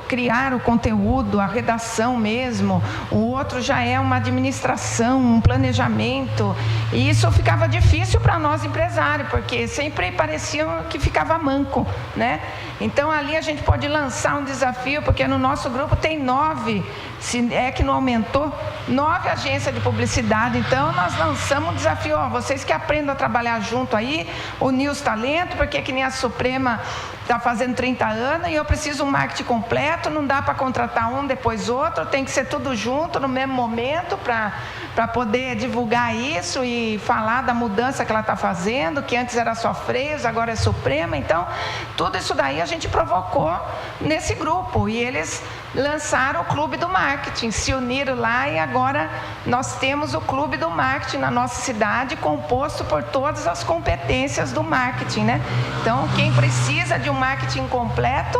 S7: criar o conteúdo, a redação mesmo. O outro já é uma administração, um planejamento. E isso ficava difícil para nós empresários, porque sempre parecia que ficava manco, né? Então ali a gente pode lançar um desafio, porque no nosso grupo tem 9, se é que não aumentou, 9 agências de publicidade. Então nós lançamos um desafio, vocês que aprendam a trabalhar junto aí, unir os talentos, porque que nem a Suprema está fazendo 30 anos e eu preciso um marketing completo, não dá para contratar um depois outro, tem que ser tudo junto no mesmo momento para poder divulgar isso e falar da mudança que ela está fazendo, que antes era só Freios, agora é Suprema. Então tudo isso daí a gente provocou nesse grupo, e eles lançaram o Clube do Marketing, se uniram lá, e agora nós temos o Clube do Marketing na nossa cidade, composto por todas as competências do marketing, né? Então, quem precisa de um marketing completo,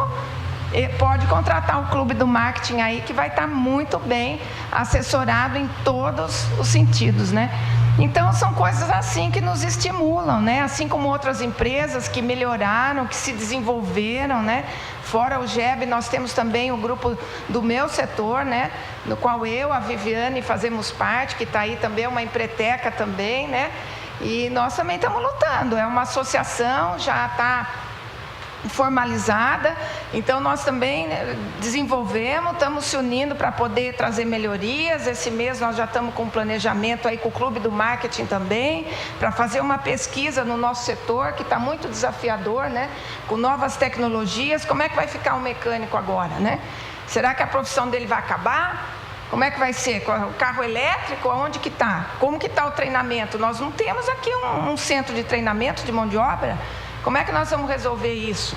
S7: pode contratar o Clube do Marketing aí, que vai estar muito bem assessorado em todos os sentidos, né? Então, são coisas assim que nos estimulam, né? Assim como outras empresas que melhoraram, que se desenvolveram, né? Fora o GEB, nós temos também o grupo do meu setor, né? No qual eu, a Viviane, fazemos parte, que está aí também, uma empreteca também, né? E nós também estamos lutando. É uma associação, já está formalizada, então nós também desenvolvemos, estamos se unindo para poder trazer melhorias. Esse mês nós já estamos com um planejamento aí com o Clube do Marketing também, para fazer uma pesquisa no nosso setor, que está muito desafiador, né? Com novas tecnologias, como é que vai ficar o mecânico agora, né? Será que a profissão dele vai acabar? Como é que vai ser? O carro elétrico, onde que está? Como que está o treinamento? Nós não temos aqui um centro de treinamento de mão de obra. Como é que nós vamos resolver isso?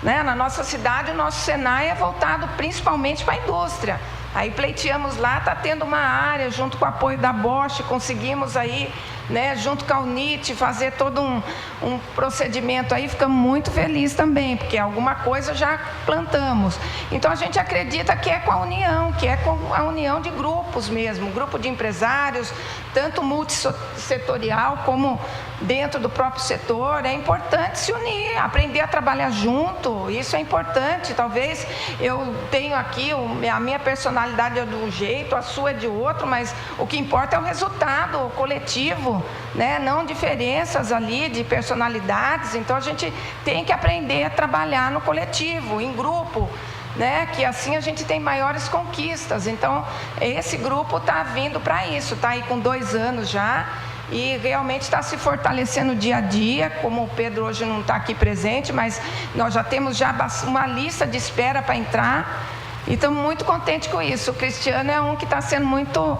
S7: Né? Na nossa cidade, o nosso Senai é voltado principalmente para a indústria. Aí pleiteamos lá, está tendo uma área, junto com o apoio da Bosch, conseguimos aí, né, junto com a UNIT, fazer todo um procedimento aí. Ficamos muito felizes também, porque alguma coisa já plantamos. Então a gente acredita que é com a união, que é com a união de grupos mesmo, grupo de empresários, tanto multissetorial como dentro do próprio setor. É importante se unir, aprender a trabalhar junto, isso é importante. Talvez eu tenho aqui, a minha personalidade é de um jeito, a sua é de outro, mas o que importa é o resultado coletivo, né? Não diferenças ali de personalidades. Então a gente tem que aprender a trabalhar no coletivo, em grupo, né? Que assim a gente tem maiores conquistas. Então esse grupo está vindo para isso, está aí com 2 anos já, e realmente está se fortalecendo dia a dia. Como o Pedro hoje não está aqui presente, mas nós já temos uma lista de espera para entrar, e estamos muito contentes com isso. O Cristiano é um que está sendo muito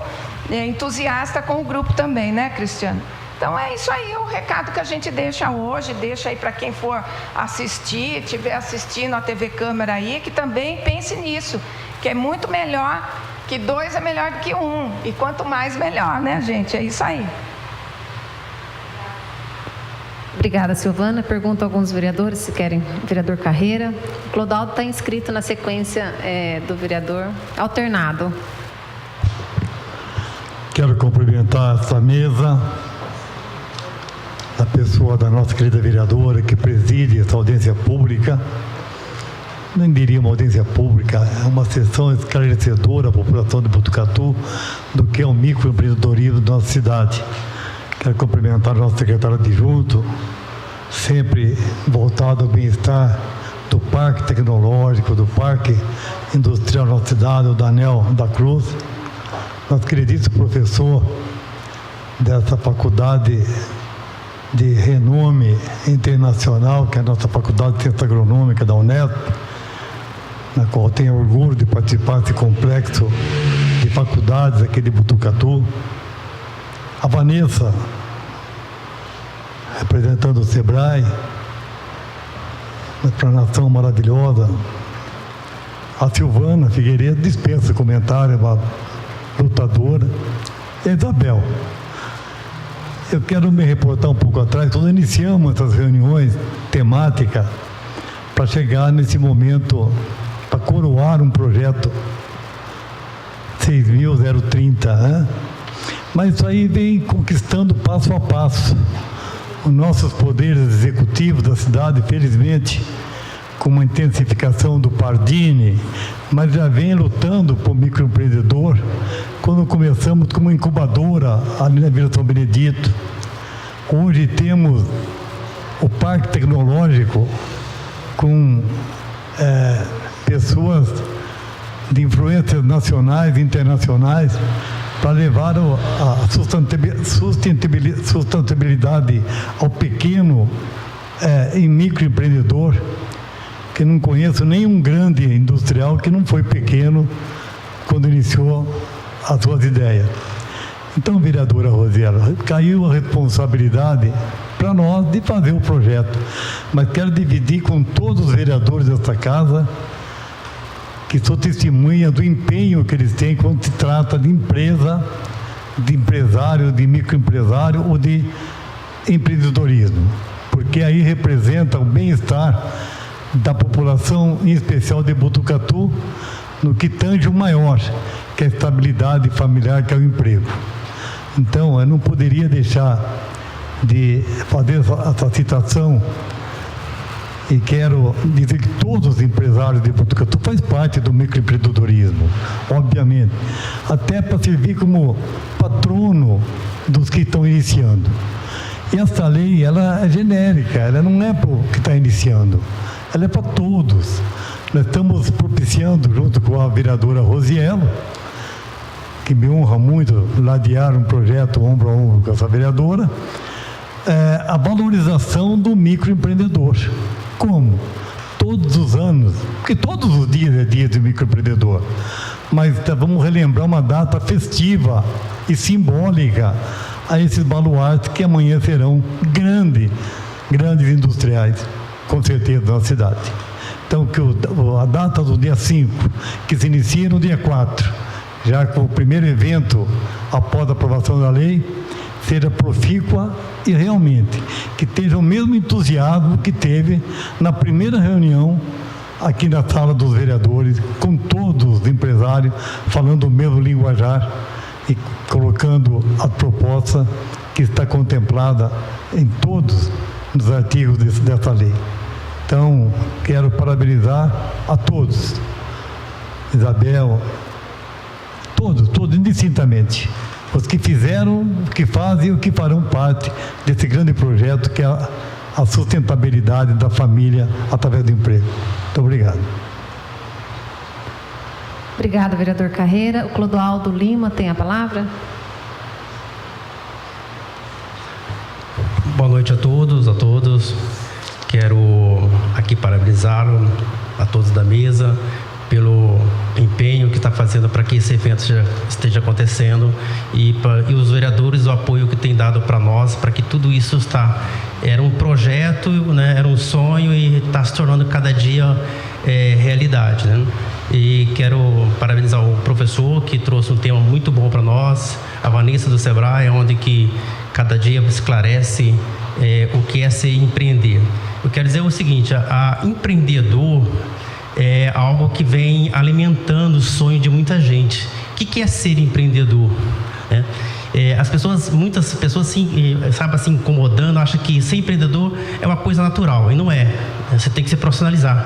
S7: entusiasta com o grupo também, né, Cristiano? Então é isso aí, o recado que a gente deixa hoje, deixa aí para quem for assistir, estiver assistindo a TV Câmara aí, que também pense nisso, que é muito melhor, que 2 é melhor do que 1, e quanto mais melhor, né, gente? É isso aí.
S1: Obrigada, Silvana. Pergunto a alguns vereadores se querem. Vereador Carreira. O Clodoaldo está inscrito na sequência do vereador alternado.
S10: Quero cumprimentar essa mesa, a pessoa da nossa querida vereadora que preside essa audiência pública. Nem diria uma audiência pública, é uma sessão esclarecedora à população de Botucatu do que é o microempreendedorismo da nossa cidade. Quero cumprimentar o nosso secretário adjunto, sempre voltado ao bem-estar do Parque Tecnológico, do Parque Industrial da nossa cidade, o Daniel da Cruz, nosso queridíssimo professor dessa faculdade de renome internacional, que é a nossa Faculdade de Ciência Agronômica da Unesp, na qual tenho orgulho de participar desse complexo de faculdades aqui de Botucatu. A Vanessa, representando o SEBRAE, uma explanação maravilhosa. A Silvana Figueiredo dispensa comentário, uma lutadora. E a Isabel. Eu quero me reportar um pouco atrás, quando iniciamos essas reuniões temáticas para chegar nesse momento, para coroar um projeto 6.030, né? Mas isso aí vem conquistando passo a passo. Os nossos poderes executivos da cidade, felizmente, com uma intensificação do Pardini, mas já vem lutando por microempreendedor, quando começamos como incubadora ali na Vila São Benedito. Hoje temos o Parque Tecnológico com pessoas de influências nacionais e internacionais para levar a sustentabilidade ao pequeno e microempreendedor, que não conheço nenhum grande industrial que não foi pequeno quando iniciou as suas ideias. Então, vereadora Rosiela, caiu a responsabilidade para nós de fazer o projeto, mas quero dividir com todos os vereadores desta casa, que sou testemunha do empenho que eles têm quando se trata de empresa, de empresário, de microempresário ou de empreendedorismo, porque aí representa o bem-estar da população, em especial de Botucatu, no que tange o maior, que é a estabilidade familiar, que é o emprego. Então, eu não poderia deixar de fazer essa citação e quero dizer que todos os empresários de Botucatu fazem parte do microempreendedorismo, obviamente, até para servir como patrono dos que estão iniciando. E essa lei, ela é genérica, ela não é para o que está iniciando, ela é para todos. Nós estamos propiciando, junto com a vereadora Rosiela, que me honra muito ladear um projeto ombro a ombro com essa vereadora, a valorização do microempreendedor. Como? Todos os anos, porque todos os dias é dia de microempreendedor, mas vamos relembrar uma data festiva e simbólica a esses baluartes que amanhã serão grandes industriais, com certeza, na cidade. Então, que a data do dia 5, que se inicia no dia 4, já com o primeiro evento após a aprovação da lei, seja profícua e realmente que tenha o mesmo entusiasmo que teve na primeira reunião aqui na sala dos vereadores, com todos os empresários falando o mesmo linguajar e colocando a proposta que está contemplada em todos os artigos dessa lei. Então, quero parabenizar a todos, Isabel, todos, indistintamente, os que fizeram, os que fazem e os que farão parte desse grande projeto que é a sustentabilidade da família através do emprego. Muito obrigado.
S1: Obrigada, vereador Carreira. O Clodoaldo Lima tem a palavra.
S11: Boa noite a todos. Quero aqui parabenizar a todos da mesa pelo empenho que está fazendo para que esse evento esteja acontecendo e os vereadores, o apoio que tem dado para nós, para que tudo isso era um projeto, né, era um sonho e está se tornando cada dia realidade, né? E quero parabenizar o professor que trouxe um tema muito bom para nós, a Vanessa do SEBRAE, onde que cada dia esclarece o que é ser empreender. Eu quero dizer o seguinte, a empreendedor é algo que vem alimentando o sonho de muita gente. O que é ser empreendedor? Muitas pessoas se incomodando, acham que ser empreendedor é uma coisa natural, e não é. Você tem que se profissionalizar.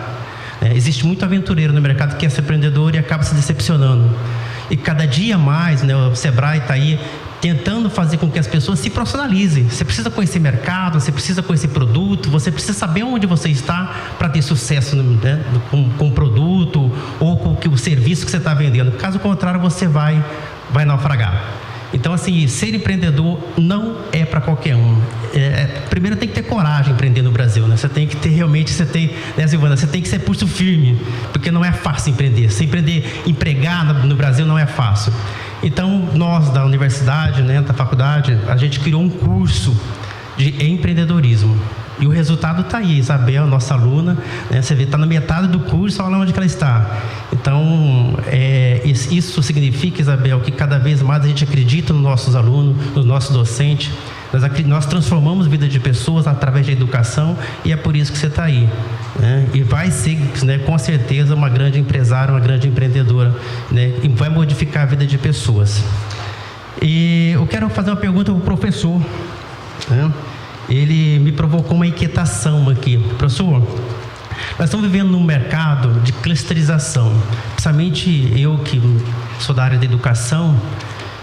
S11: Existe muito aventureiro no mercado que quer ser empreendedor e acaba se decepcionando. E cada dia mais, o Sebrae está aí tentando fazer com que as pessoas se profissionalizem. Você precisa conhecer mercado, você precisa conhecer produto, você precisa saber onde você está para ter sucesso, com o produto ou com o serviço que você está vendendo. Caso contrário, você vai naufragar. Então, assim, ser empreendedor não é para qualquer um. Primeiro tem que ter coragem de empreender no Brasil, né? Você tem que ter realmente, Silvana, você tem que ser pulso firme, porque não é fácil empreender. Se empregar no Brasil não é fácil. Então, nós da universidade, da faculdade, a gente criou um curso de empreendedorismo. E o resultado está aí. Isabel, nossa aluna, você vê, está na metade do curso, olha onde que ela está. Então, isso significa, Isabel, que cada vez mais a gente acredita nos nossos alunos, nos nossos docentes. Nós transformamos a vida de pessoas através da educação, e é por isso que você está aí. E vai ser, com certeza, uma grande empresária, uma grande empreendedora, e vai modificar a vida de pessoas. E eu quero fazer uma pergunta para o professor. Ele me provocou uma inquietação aqui. Professor, nós estamos vivendo num mercado de clusterização. Principalmente eu, que sou da área da educação,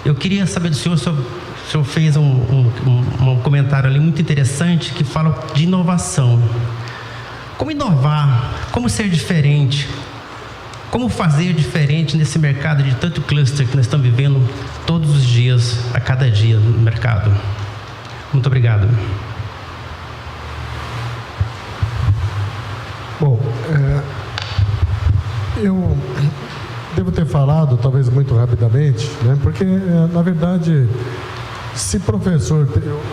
S11: eu queria saber do senhor, o senhor fez um comentário ali muito interessante que fala de inovação. Como inovar? Como ser diferente? Como fazer diferente nesse mercado de tanto cluster que nós estamos vivendo todos os dias, a cada dia no mercado? Muito obrigado.
S5: Bom, eu devo ter falado, talvez muito rapidamente, porque, na verdade, se professor,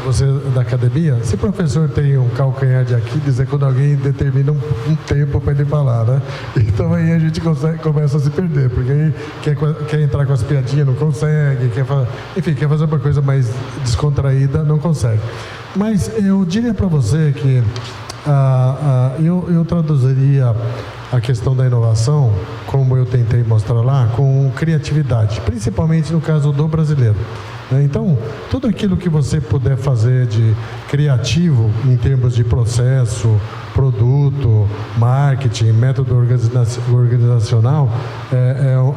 S5: você da academia, se professor tem um calcanhar de Aquiles, é quando alguém determina um tempo para ele falar, Então aí a gente começa a se perder, porque aí quer entrar com as piadinhas, não consegue, quer fazer uma coisa mais descontraída, não consegue. Mas eu diria para você que eu traduziria a questão da inovação, como eu tentei mostrar lá, com criatividade, principalmente no caso do brasileiro. Então, tudo aquilo que você puder fazer de criativo em termos de processo, produto, marketing, método organizacional,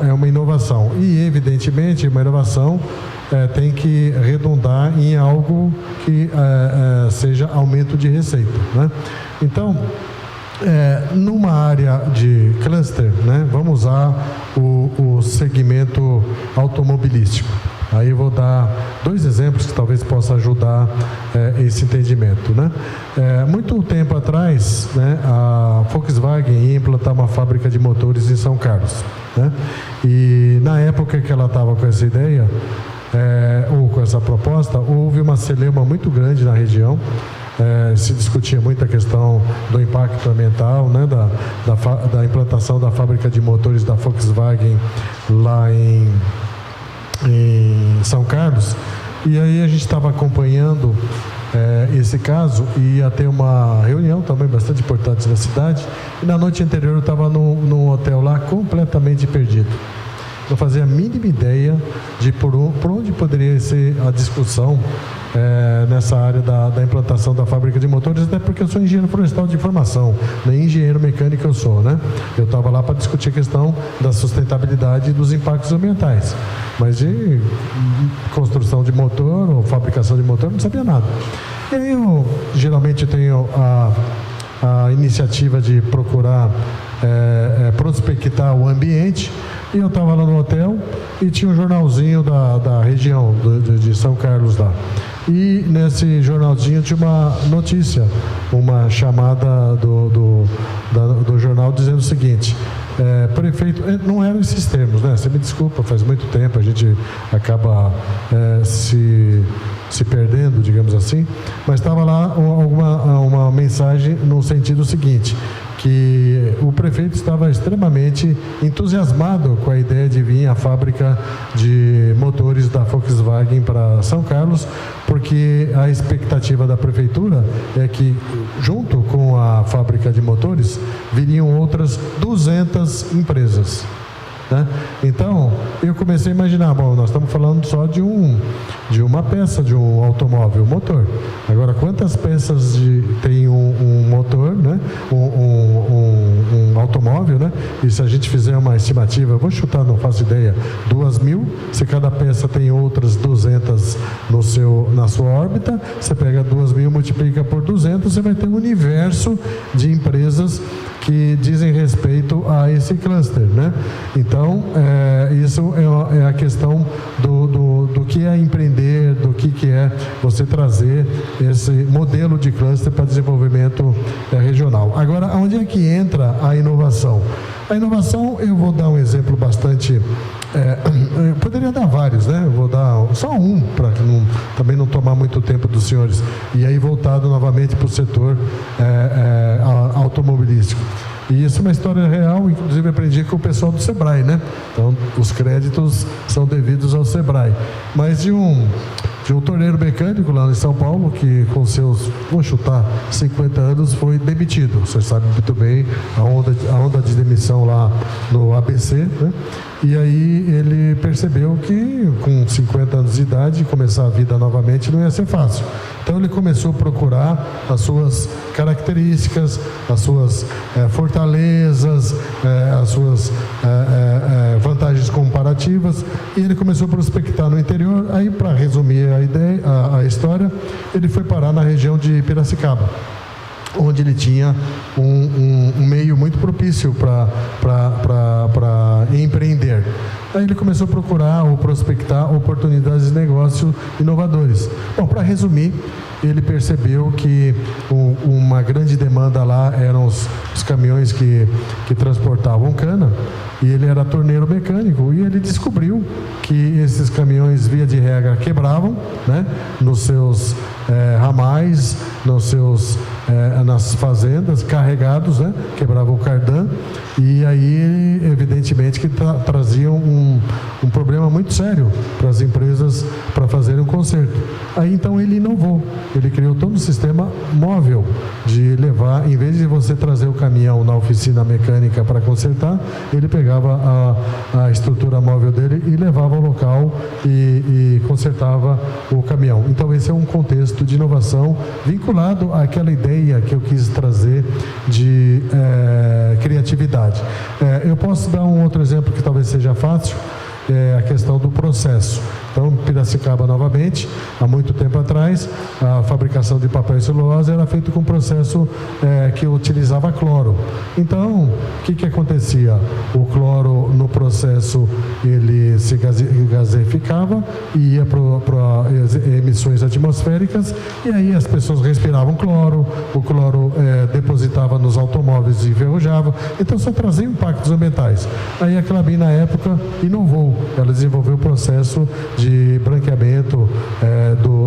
S5: é uma inovação. E, evidentemente, uma inovação tem que redundar em algo que seja aumento de receita, Então, numa área de cluster, vamos usar o segmento automobilístico. Aí eu vou dar 2 exemplos que talvez possa ajudar esse entendimento, muito tempo atrás, a Volkswagen ia implantar uma fábrica de motores em São Carlos, E na época que ela estava com essa ideia, ou com essa proposta, houve uma celeuma muito grande na região. Se discutia muito a questão do impacto ambiental, da implantação da fábrica de motores da Volkswagen lá em São Carlos, e aí a gente estava acompanhando esse caso, e ia ter uma reunião também bastante importante na cidade, e na noite anterior eu estava num hotel lá completamente perdido. Não fazia a mínima ideia de por onde poderia ser a discussão nessa área da implantação da fábrica de motores, até porque eu sou engenheiro florestal de formação, nem engenheiro mecânico eu sou, Eu estava lá para discutir a questão da sustentabilidade e dos impactos ambientais, mas de construção de motor ou fabricação de motor não sabia nada. E aí eu geralmente tenho a iniciativa de procurar prospectar o ambiente, e eu estava lá no hotel e tinha um jornalzinho da região de São Carlos lá. E nesse jornalzinho tinha uma notícia, uma chamada do jornal dizendo o seguinte: prefeito, não eram esses termos, Você me desculpa, faz muito tempo, a gente acaba se perdendo, digamos assim, mas estava lá uma mensagem no sentido seguinte: que o prefeito estava extremamente entusiasmado com a ideia de vir a fábrica de motores da Volkswagen para São Carlos, porque a expectativa da prefeitura é que, junto com a fábrica de motores, viriam outras 200 empresas. Né? Então, eu comecei a imaginar, bom, nós estamos falando só de uma peça de um automóvel, motor. Agora, quantas peças tem um motor, né? Um automóvel, né? E se a gente fizer uma estimativa, eu vou chutar, não faço ideia, 2.000, se cada peça tem outras 200 na sua órbita, você pega 2.000, multiplica por 200, você vai ter um universo de empresas que dizem respeito a esse cluster, né? Então, isso é a questão do que é empreender, do que é você trazer esse modelo de cluster para desenvolvimento regional. Agora, onde é que entra a inovação? A inovação, eu vou dar um exemplo bastante... eu poderia dar vários, né? Eu vou dar só um, para também não tomar muito tempo dos senhores. E aí, voltado novamente para o setor automobilístico. E isso é uma história real, inclusive aprendi com o pessoal do Sebrae, né? Então, os créditos são devidos ao Sebrae. Mas de um torneiro mecânico lá em São Paulo, que com seus, vou chutar, 50 anos, foi demitido. Você sabe muito bem a onda de demissão lá no ABC, né? E aí ele percebeu que com 50 anos de idade, começar a vida novamente não ia ser fácil. Então ele começou a procurar as suas características, as suas fortalezas, as suas vantagens comparativas, e ele começou a prospectar no interior. Aí, para resumir a história, ele foi parar na região de Piracicaba, onde ele tinha um meio muito propício para empreender. Aí ele começou a procurar ou prospectar oportunidades de negócio inovadores. Bom, para resumir, ele percebeu que uma grande demanda lá eram os caminhões que transportavam cana, e ele era torneiro mecânico, e ele descobriu que esses caminhões, via de regra, quebravam, né, nos seus ramais, nas fazendas, carregados, né, quebrava o cardan, e aí, evidentemente, que traziam um problema muito sério para as empresas para fazerem um conserto. Aí, então, ele inovou, ele criou todo um sistema móvel de levar, em vez de você trazer o caminhão na oficina mecânica para consertar, ele pegava a estrutura móvel dele e levava ao local e consertava o caminhão. Então, esse é um contexto de inovação vinculado àquela ideia que eu quis trazer de criatividade. Eu posso dar um outro exemplo que talvez seja fácil, a questão do processo. Então, Piracicaba, novamente, há muito tempo atrás, a fabricação de papel e celulose era feita com um processo que utilizava cloro. Então, o que acontecia? O cloro, no processo, ele se gaseificava e ia para emissões atmosféricas, e aí as pessoas respiravam cloro, o cloro depositava nos automóveis e enferrujava, então só trazia impactos ambientais. Aí a Klabin, na época, inovou, ela desenvolveu o processo de branqueamento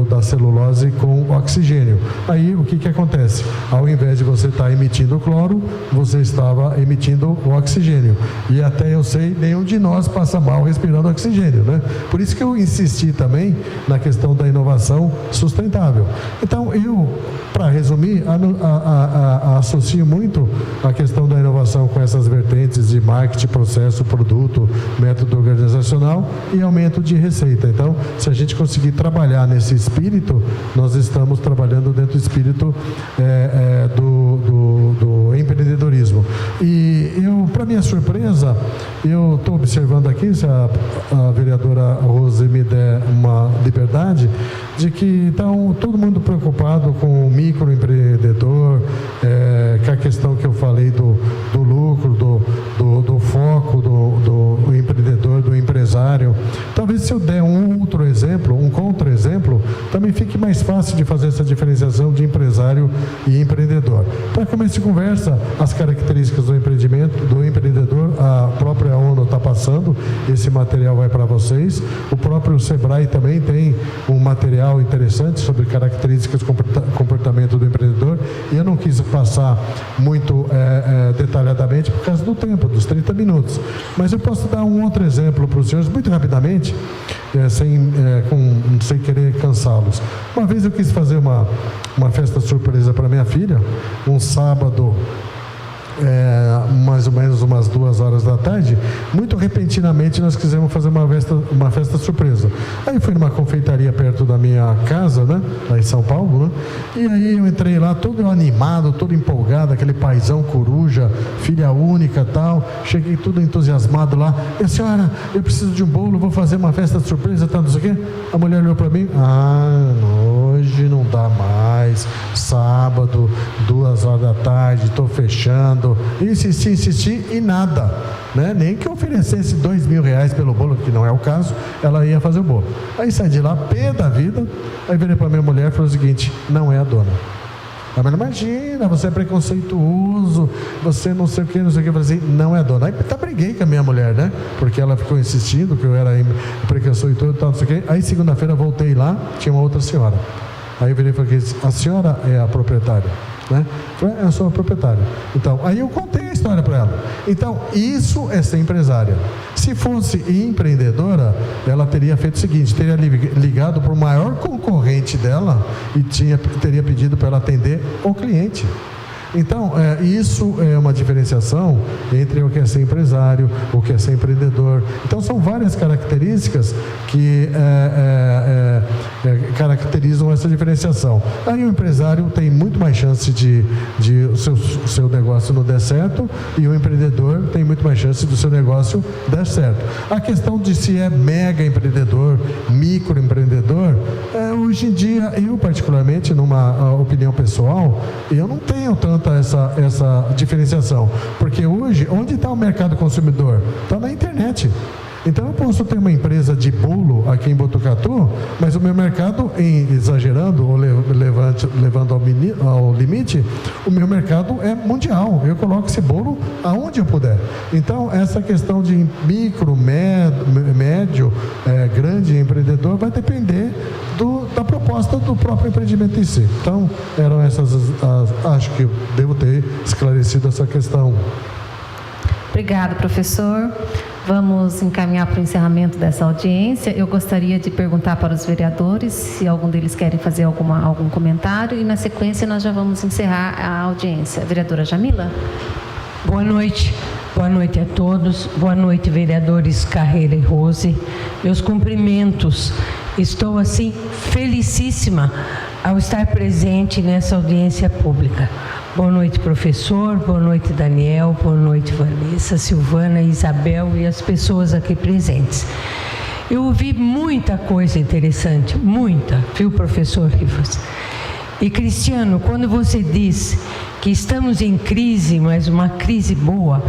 S5: da celulose com oxigênio. Aí o que acontece? Ao invés de você estar emitindo cloro, você estava emitindo o oxigênio. E até eu sei, nenhum de nós passa mal respirando oxigênio, né? Por isso que eu insisti também na questão da inovação sustentável. Então, eu, para resumir, associo muito a questão da inovação com essas vertentes de marketing, processo, produto, método organizacional e aumento de receita. Então, se a gente conseguir trabalhar nesse espírito, nós estamos trabalhando dentro do espírito do empreendedorismo. E eu, para minha surpresa, eu estou observando aqui, se a vereadora Rose me der uma liberdade, de que estão todo mundo preocupado com o microempreendedor, com a questão que eu falei do lucro, do foco do empreendedor, do empresário. Então, Talvez se eu der um outro exemplo, um contra-exemplo, também fique mais fácil de fazer essa diferenciação de empresário e empreendedor. Para começo de conversa, as características do empreendimento, do empreendedor, a própria ONU está passando, esse material vai para vocês. O próprio Sebrae também tem um material interessante sobre características, comportamento do empreendedor, e eu não quis passar muito detalhadamente por causa do tempo, dos 30 minutos. Mas eu posso dar um outro exemplo para os senhores, muito rapidamente, sem querer cansá-los. Uma vez eu quis fazer uma festa surpresa para minha filha, um sábado, mais ou menos umas 2h da tarde. Muito repentinamente nós quisemos fazer uma festa surpresa. Aí fui numa confeitaria perto da minha casa, né, lá em São Paulo, né, e aí eu entrei lá todo animado, todo empolgado, aquele paizão coruja, filha única, tal. Cheguei tudo entusiasmado lá. E a senhora, eu preciso de um bolo, vou fazer uma festa surpresa, tal, não sei o quê. A mulher olhou para mim: hoje não dá mais, sábado, 2h da tarde, estou fechando. Insisti e nada, né? Nem que eu oferecesse R$2.000 pelo bolo, que não é o caso, ela ia fazer o bolo. Aí saí de lá, pé da vida. Aí virei para minha mulher e falei o seguinte: não é a dona. Mas imagina, você é preconceituoso, você não sei o que, não sei o que. Eu falei assim: não é a dona. Aí briguei com a minha mulher, né? Porque ela ficou insistindo que eu era preconceituoso e tal, não sei o que. Aí segunda-feira voltei lá, tinha uma outra senhora. Aí eu virei e falei: a senhora é a proprietária? Né? Eu sou a proprietária. Então, aí eu contei a história para ela. Então, isso é ser empresária. Se fosse empreendedora, ela teria feito o seguinte: teria ligado para o maior concorrente dela e teria pedido para ela atender o cliente. Então, isso é uma diferenciação entre o que é ser empresário, o que é ser empreendedor. Então, são várias características que caracterizam essa diferenciação. Aí o empresário tem muito mais chance de o seu negócio não der certo, e o empreendedor tem muito mais chance do seu negócio dar certo. A questão de se é mega empreendedor, microempreendedor, hoje em dia, eu particularmente, numa opinião pessoal, eu não tenho tanto essa diferenciação, porque hoje, onde está o mercado consumidor? Está na internet. Então eu posso ter uma empresa de bolo aqui em Botucatu, mas o meu mercado, exagerando ou levando ao limite, o meu mercado é mundial. Eu coloco esse bolo aonde eu puder. Então essa questão de micro, médio, grande empreendedor vai depender da proposta do próprio empreendimento em si. Então eram essas, acho que eu devo ter esclarecido essa questão.
S1: Obrigada, professor. Vamos encaminhar para o encerramento dessa audiência. Eu gostaria de perguntar para os vereadores se algum deles querem fazer algum comentário, e na sequência nós já vamos encerrar a audiência. Vereadora Jamila.
S12: Boa noite. Boa noite a todos. Boa noite, vereadores Carreira e Rose. Meus cumprimentos. Estou, assim, felicíssima ao estar presente nessa audiência pública. Boa noite, professor. Boa noite, Daniel. Boa noite, Vanessa, Silvana, Isabel e as pessoas aqui presentes. Eu ouvi muita coisa interessante, muita, viu, professor Rivas? E, Cristiano, quando você diz que estamos em crise, mas uma crise boa,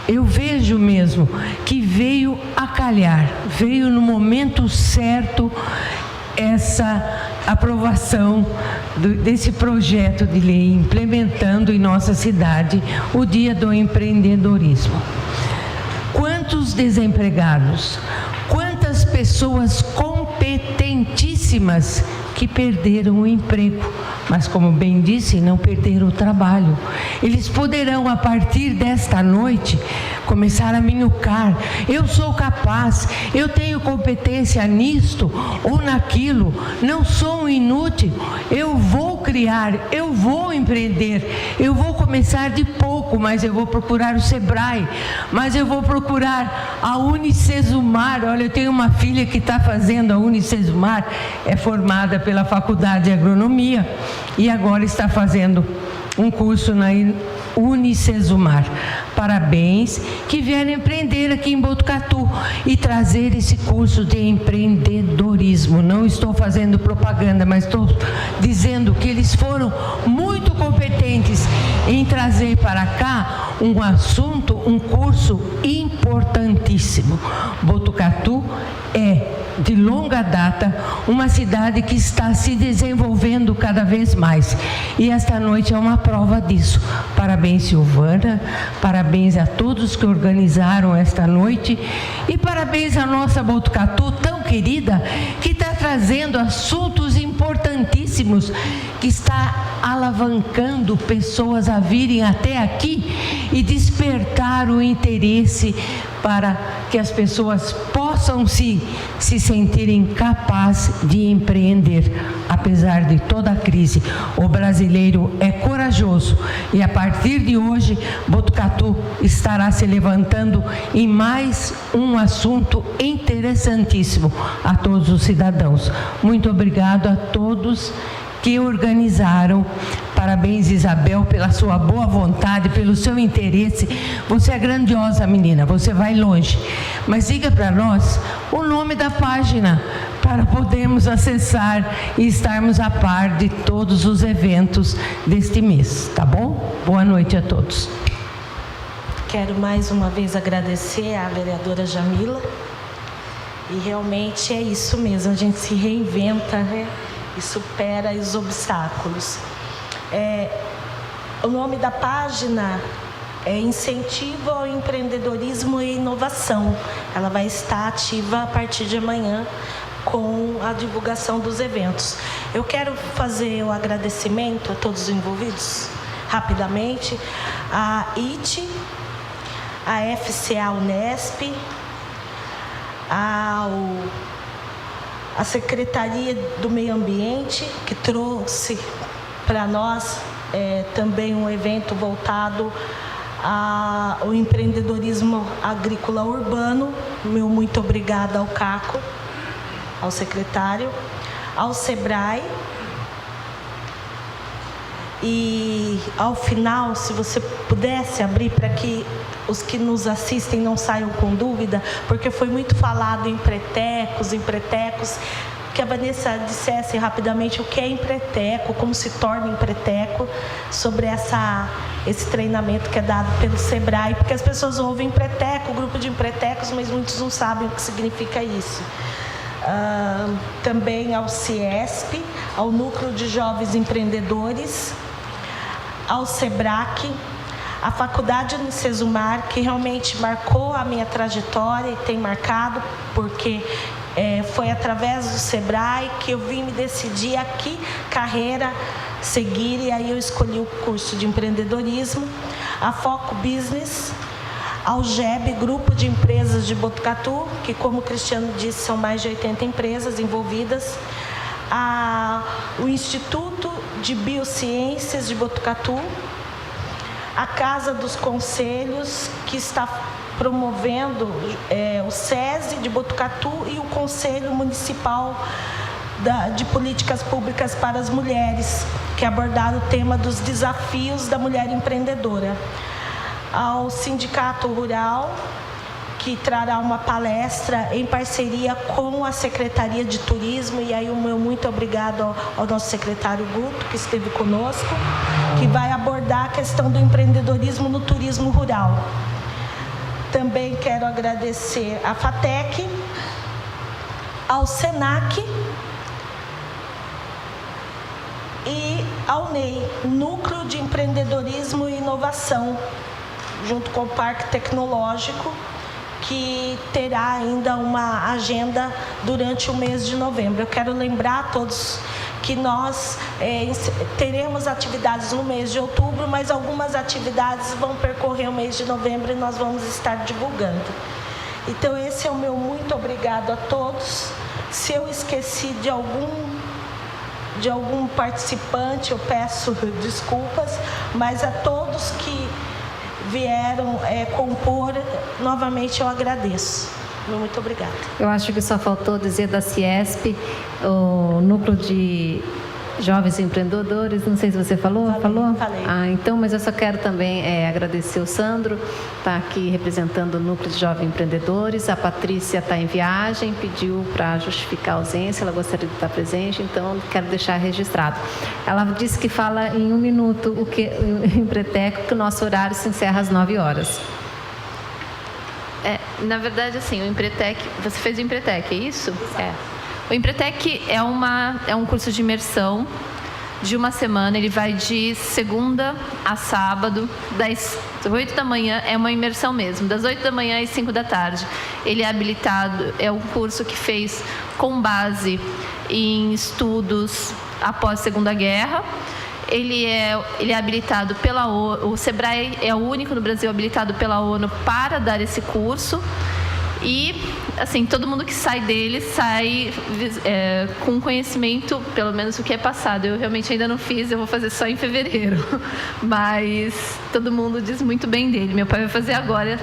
S12: eu vejo mesmo que veio a calhar, veio no momento certo essa aprovação desse projeto de lei, implementando em nossa cidade o Dia do Empreendedorismo. Quantos desempregados, quantas pessoas competentíssimas que perderam o emprego, mas, como bem disse, não perderam o trabalho. Eles poderão, a partir desta noite, começar a minhocar: eu sou capaz, eu tenho competência nisto ou naquilo, não sou um inútil, eu vou criar, eu vou empreender, eu vou começar de pouco, mas eu vou procurar o Sebrae, mas eu vou procurar a Unicesumar. Olha, eu tenho uma filha que está fazendo a Unicesumar, é formada pela Faculdade de Agronomia e agora está fazendo um curso na Unicesumar. Parabéns, que vieram empreender aqui em Botucatu e trazer esse curso de empreendedorismo. Não estou fazendo propaganda, mas estou dizendo que eles foram muito competentes em trazer para cá um assunto, um curso importantíssimo. Botucatu é de longa data, uma cidade que está se desenvolvendo cada vez mais. E esta noite é uma prova disso. Parabéns, Silvana, parabéns a todos que organizaram esta noite e parabéns à nossa Botucatu tão querida, que está trazendo assuntos importantíssimos, que está alavancando pessoas a virem até aqui e despertar o interesse para que as pessoas possam se sentirem capazes de empreender. Apesar de toda a crise, o brasileiro é corajoso e a partir de hoje, Botucatu estará se levantando em mais um assunto interessantíssimo a todos os cidadãos. Muito obrigado a todos que organizaram. Parabéns, Isabel, pela sua boa vontade, pelo seu interesse. Você é grandiosa, menina, você vai longe. Mas diga para nós o nome da página para podermos acessar e estarmos a par de todos os eventos deste mês, tá bom? Boa noite a todos.
S6: Quero mais uma vez agradecer à vereadora Jamila. E realmente é isso mesmo, a gente se reinventa, né? E supera os obstáculos. O nome da página é Incentivo ao Empreendedorismo e Inovação. Ela vai estar ativa a partir de amanhã com a divulgação dos eventos. Eu quero fazer o agradecimento a todos os envolvidos, rapidamente, a IT, a FCA Unesp, a Secretaria do Meio Ambiente, que trouxe para nós também um evento voltado ao empreendedorismo agrícola urbano. Meu muito obrigada ao Caco, ao secretário, ao Sebrae. E ao final, se você pudesse abrir para que os que nos assistem não saiam com dúvida, porque foi muito falado em empretecos, que a Vanessa dissesse rapidamente o que é empreteco, como se torna empreteco, sobre esse treinamento que é dado pelo Sebrae, porque as pessoas ouvem empreteco, grupo de empretecos, mas muitos não sabem o que significa isso. Também ao CIESP, ao Núcleo de Jovens Empreendedores, ao SEBRAC, a Faculdade Unicesumar, que realmente marcou a minha trajetória e tem marcado, porque foi através do Sebrae que eu vim me decidir a que carreira seguir, e aí eu escolhi o curso de empreendedorismo. A Foco Business, ao GEB, Grupo de Empresas de Botucatu, que, como o Cristiano disse, são mais de 80 empresas envolvidas. O Instituto de Biociências de Botucatu, a Casa dos Conselhos, que está promovendo o SESI de Botucatu e o Conselho Municipal de Políticas Públicas para as Mulheres, que abordaram o tema dos desafios da mulher empreendedora. Ao Sindicato Rural, que trará uma palestra em parceria com a Secretaria de Turismo, e aí o meu muito obrigado ao nosso secretário Guto, que esteve conosco, que vai abordar a questão do empreendedorismo no turismo rural. Também quero agradecer à FATEC, ao SENAC e ao NEI, Núcleo de Empreendedorismo e Inovação, junto com o Parque Tecnológico, que terá ainda uma agenda durante o mês de novembro. Eu quero lembrar a todos que nós teremos atividades no mês de outubro, mas algumas atividades vão percorrer o mês de novembro e nós vamos estar divulgando. Então, esse é o meu muito obrigado a todos. Se eu esqueci de algum participante, eu peço desculpas, mas a todos que vieram compor, novamente eu agradeço. Muito obrigada.
S1: Eu acho que só faltou dizer da CIESP, o Núcleo de Jovens Empreendedores, não sei se você falou?
S6: Falei.
S1: Então, mas eu só quero também agradecer o Sandro, está aqui representando o Núcleo de Jovens Empreendedores, a Patrícia está em viagem, pediu para justificar a ausência, ela gostaria de estar presente, então quero deixar registrado. Ela disse que fala em 1 minuto o Empreteco, que o nosso horário se encerra às 9 horas.
S4: Na verdade, assim, o Empretec, você fez o Empretec, é isso? É. O Empretec é um curso de imersão de uma semana. Ele vai de segunda a sábado, das 8 da manhã, é uma imersão mesmo, das 8 da manhã às 5 da tarde. Ele é habilitado, é um curso que fez com base em estudos após a Segunda Guerra. Ele é habilitado pela ONU, o SEBRAE é o único no Brasil habilitado pela ONU para dar esse curso. E, assim, todo mundo que sai dele sai com conhecimento, pelo menos o que é passado. Eu realmente ainda não fiz, eu vou fazer só em fevereiro. Mas todo mundo diz muito bem dele. Meu pai vai fazer agora,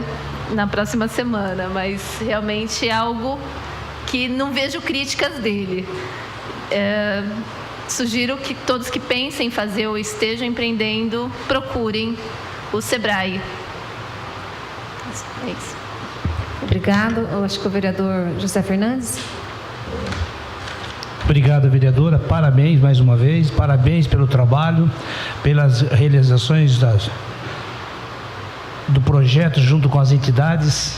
S4: na próxima semana. Mas realmente é algo que não vejo críticas dele. Sugiro que todos que pensem em fazer ou estejam empreendendo, procurem o SEBRAE. É isso.
S1: Obrigado. Eu acho que o vereador José Fernandes.
S13: Obrigado, vereadora. Parabéns mais uma vez. Parabéns pelo trabalho, pelas realizações do projeto junto com as entidades,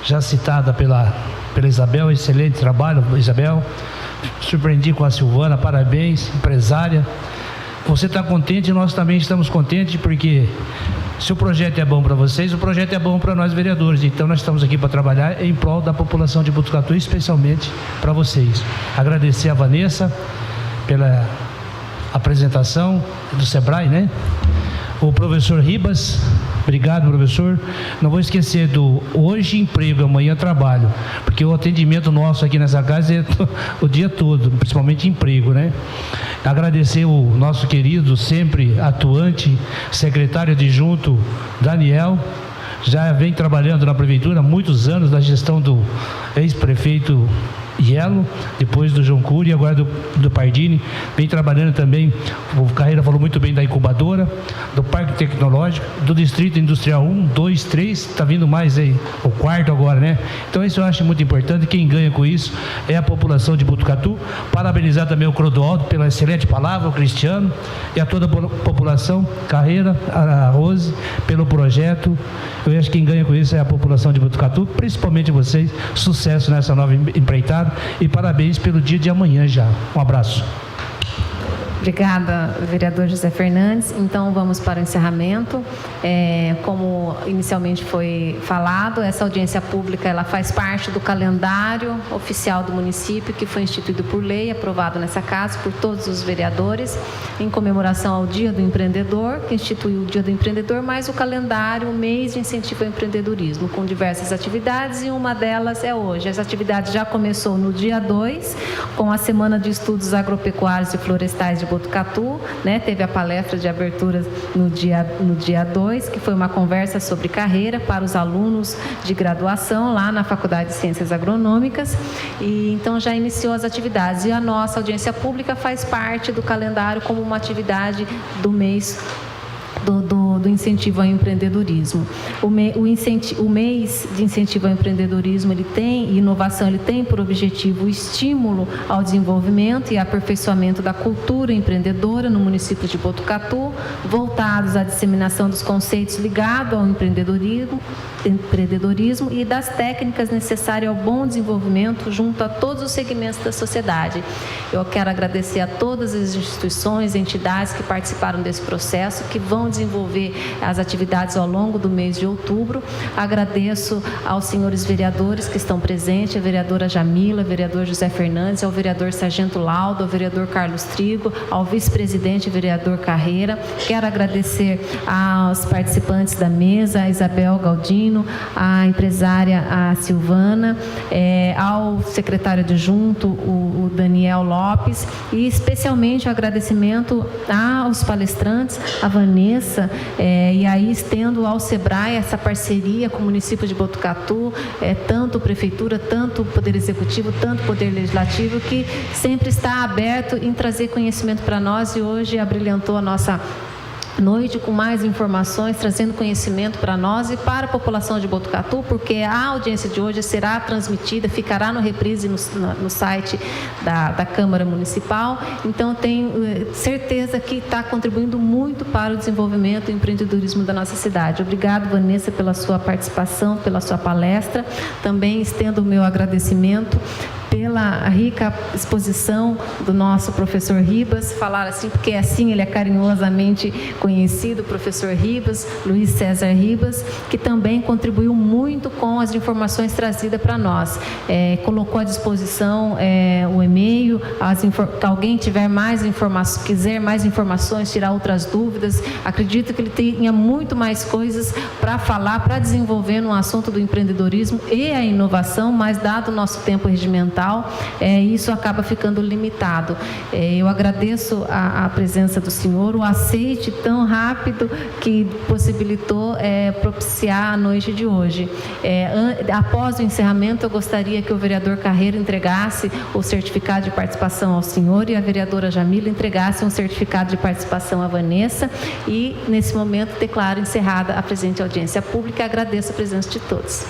S13: já citada pela Isabel. Excelente trabalho, Isabel. Surpreendi com a Silvana. Parabéns, empresária. Você está contente e nós também estamos contentes, porque se o projeto é bom para vocês, o projeto é bom para nós vereadores. Então nós estamos aqui para trabalhar em prol da população de Botucatu, especialmente para vocês. Agradecer a Vanessa pela apresentação do SEBRAE, né? O professor Ribas, obrigado, professor. Não vou esquecer do hoje emprego, amanhã trabalho, porque o atendimento nosso aqui nessa casa é o dia todo, principalmente emprego, né? Agradecer o nosso querido, sempre atuante, secretário adjunto Daniel, já vem trabalhando na prefeitura há muitos anos, na gestão do ex-prefeito Yelo, depois do João Cury, agora do Pardini, vem trabalhando também. O Carreira falou muito bem da incubadora, do Parque Tecnológico, do Distrito Industrial 1, 2, 3, está vindo mais aí, o quarto agora, né? Então isso eu acho muito importante. Quem ganha com isso é a população de Botucatu. Parabenizar também o Clodoaldo pela excelente palavra, o Cristiano, e a toda a população, Carreira, a Rose, pelo projeto. Eu acho que quem ganha com isso é a população de Botucatu, principalmente vocês. Sucesso nessa nova empreitada e parabéns pelo dia de amanhã já. Um abraço.
S1: Obrigada, vereador José Fernandes. Então, vamos para o encerramento. Como inicialmente foi falado, essa audiência pública ela faz parte do calendário oficial do município, que foi instituído por lei, aprovado nessa casa por todos os vereadores, em comemoração ao Dia do Empreendedor, que instituiu o Dia do Empreendedor, mais o calendário, o mês de incentivo ao empreendedorismo, com diversas atividades, e uma delas é hoje. Essa atividade já começou no dia 2, com a Semana de Estudos Agropecuários e Florestais de Botucatu, né? Teve a palestra de abertura no dia 2, que foi uma conversa sobre carreira para os alunos de graduação lá na Faculdade de Ciências Agronômicas, e então já iniciou as atividades. E a nossa audiência pública faz parte do calendário como uma atividade do mês do incentivo ao empreendedorismo. O mês de incentivo ao empreendedorismo e inovação, ele tem por objetivo o estímulo ao desenvolvimento e aperfeiçoamento da cultura empreendedora no município de Botucatu, voltados à disseminação dos conceitos ligados ao empreendedorismo e das técnicas necessárias ao bom desenvolvimento junto a todos os segmentos da sociedade. Eu quero agradecer a todas as instituições, entidades que participaram desse processo, que vão desenvolver as atividades ao longo do mês de outubro. Agradeço aos senhores vereadores que estão presentes, a vereadora Jamila, ao vereador José Fernandes, ao vereador Sargento Laudo, ao vereador Carlos Trigo, ao vice-presidente vereador Carreira. Quero agradecer aos participantes da mesa, a Isabel Galdino, a empresária a Silvana, ao secretário adjunto, o Daniel Lopes, e especialmente o agradecimento aos palestrantes, a Vanessa, e aí estendo ao SEBRAE essa parceria com o município de Botucatu, tanto prefeitura, tanto poder executivo, tanto poder legislativo, que sempre está aberto em trazer conhecimento para nós, e hoje abrilhantou a nossa noite com mais informações, trazendo conhecimento para nós e para a população de Botucatu, porque a audiência de hoje será transmitida, ficará no reprise no site da Câmara Municipal. Então, tenho certeza que está contribuindo muito para o desenvolvimento e empreendedorismo da nossa cidade. Obrigado, Vanessa, pela sua participação, pela sua palestra. Também estendo o meu agradecimento pela rica exposição do nosso professor Ribas, falar assim, porque assim ele é carinhosamente conhecido, o professor Ribas, Luiz César Ribas, que também contribuiu muito com as informações trazidas para nós. Colocou à disposição o e-mail, alguém tiver mais informações, quiser mais informações, tirar outras dúvidas, acredito que ele tenha muito mais coisas para falar, para desenvolver no assunto do empreendedorismo e a inovação, mas dado o nosso tempo regimental, isso acaba ficando limitado. Eu agradeço a presença do senhor, o aceite tão rápido que possibilitou propiciar a noite de hoje. Após o encerramento, eu gostaria que o vereador Carreiro entregasse o certificado de participação ao senhor e a vereadora Jamila entregasse um certificado de participação à Vanessa e, nesse momento, declaro encerrada a presente audiência pública e agradeço a presença de todos.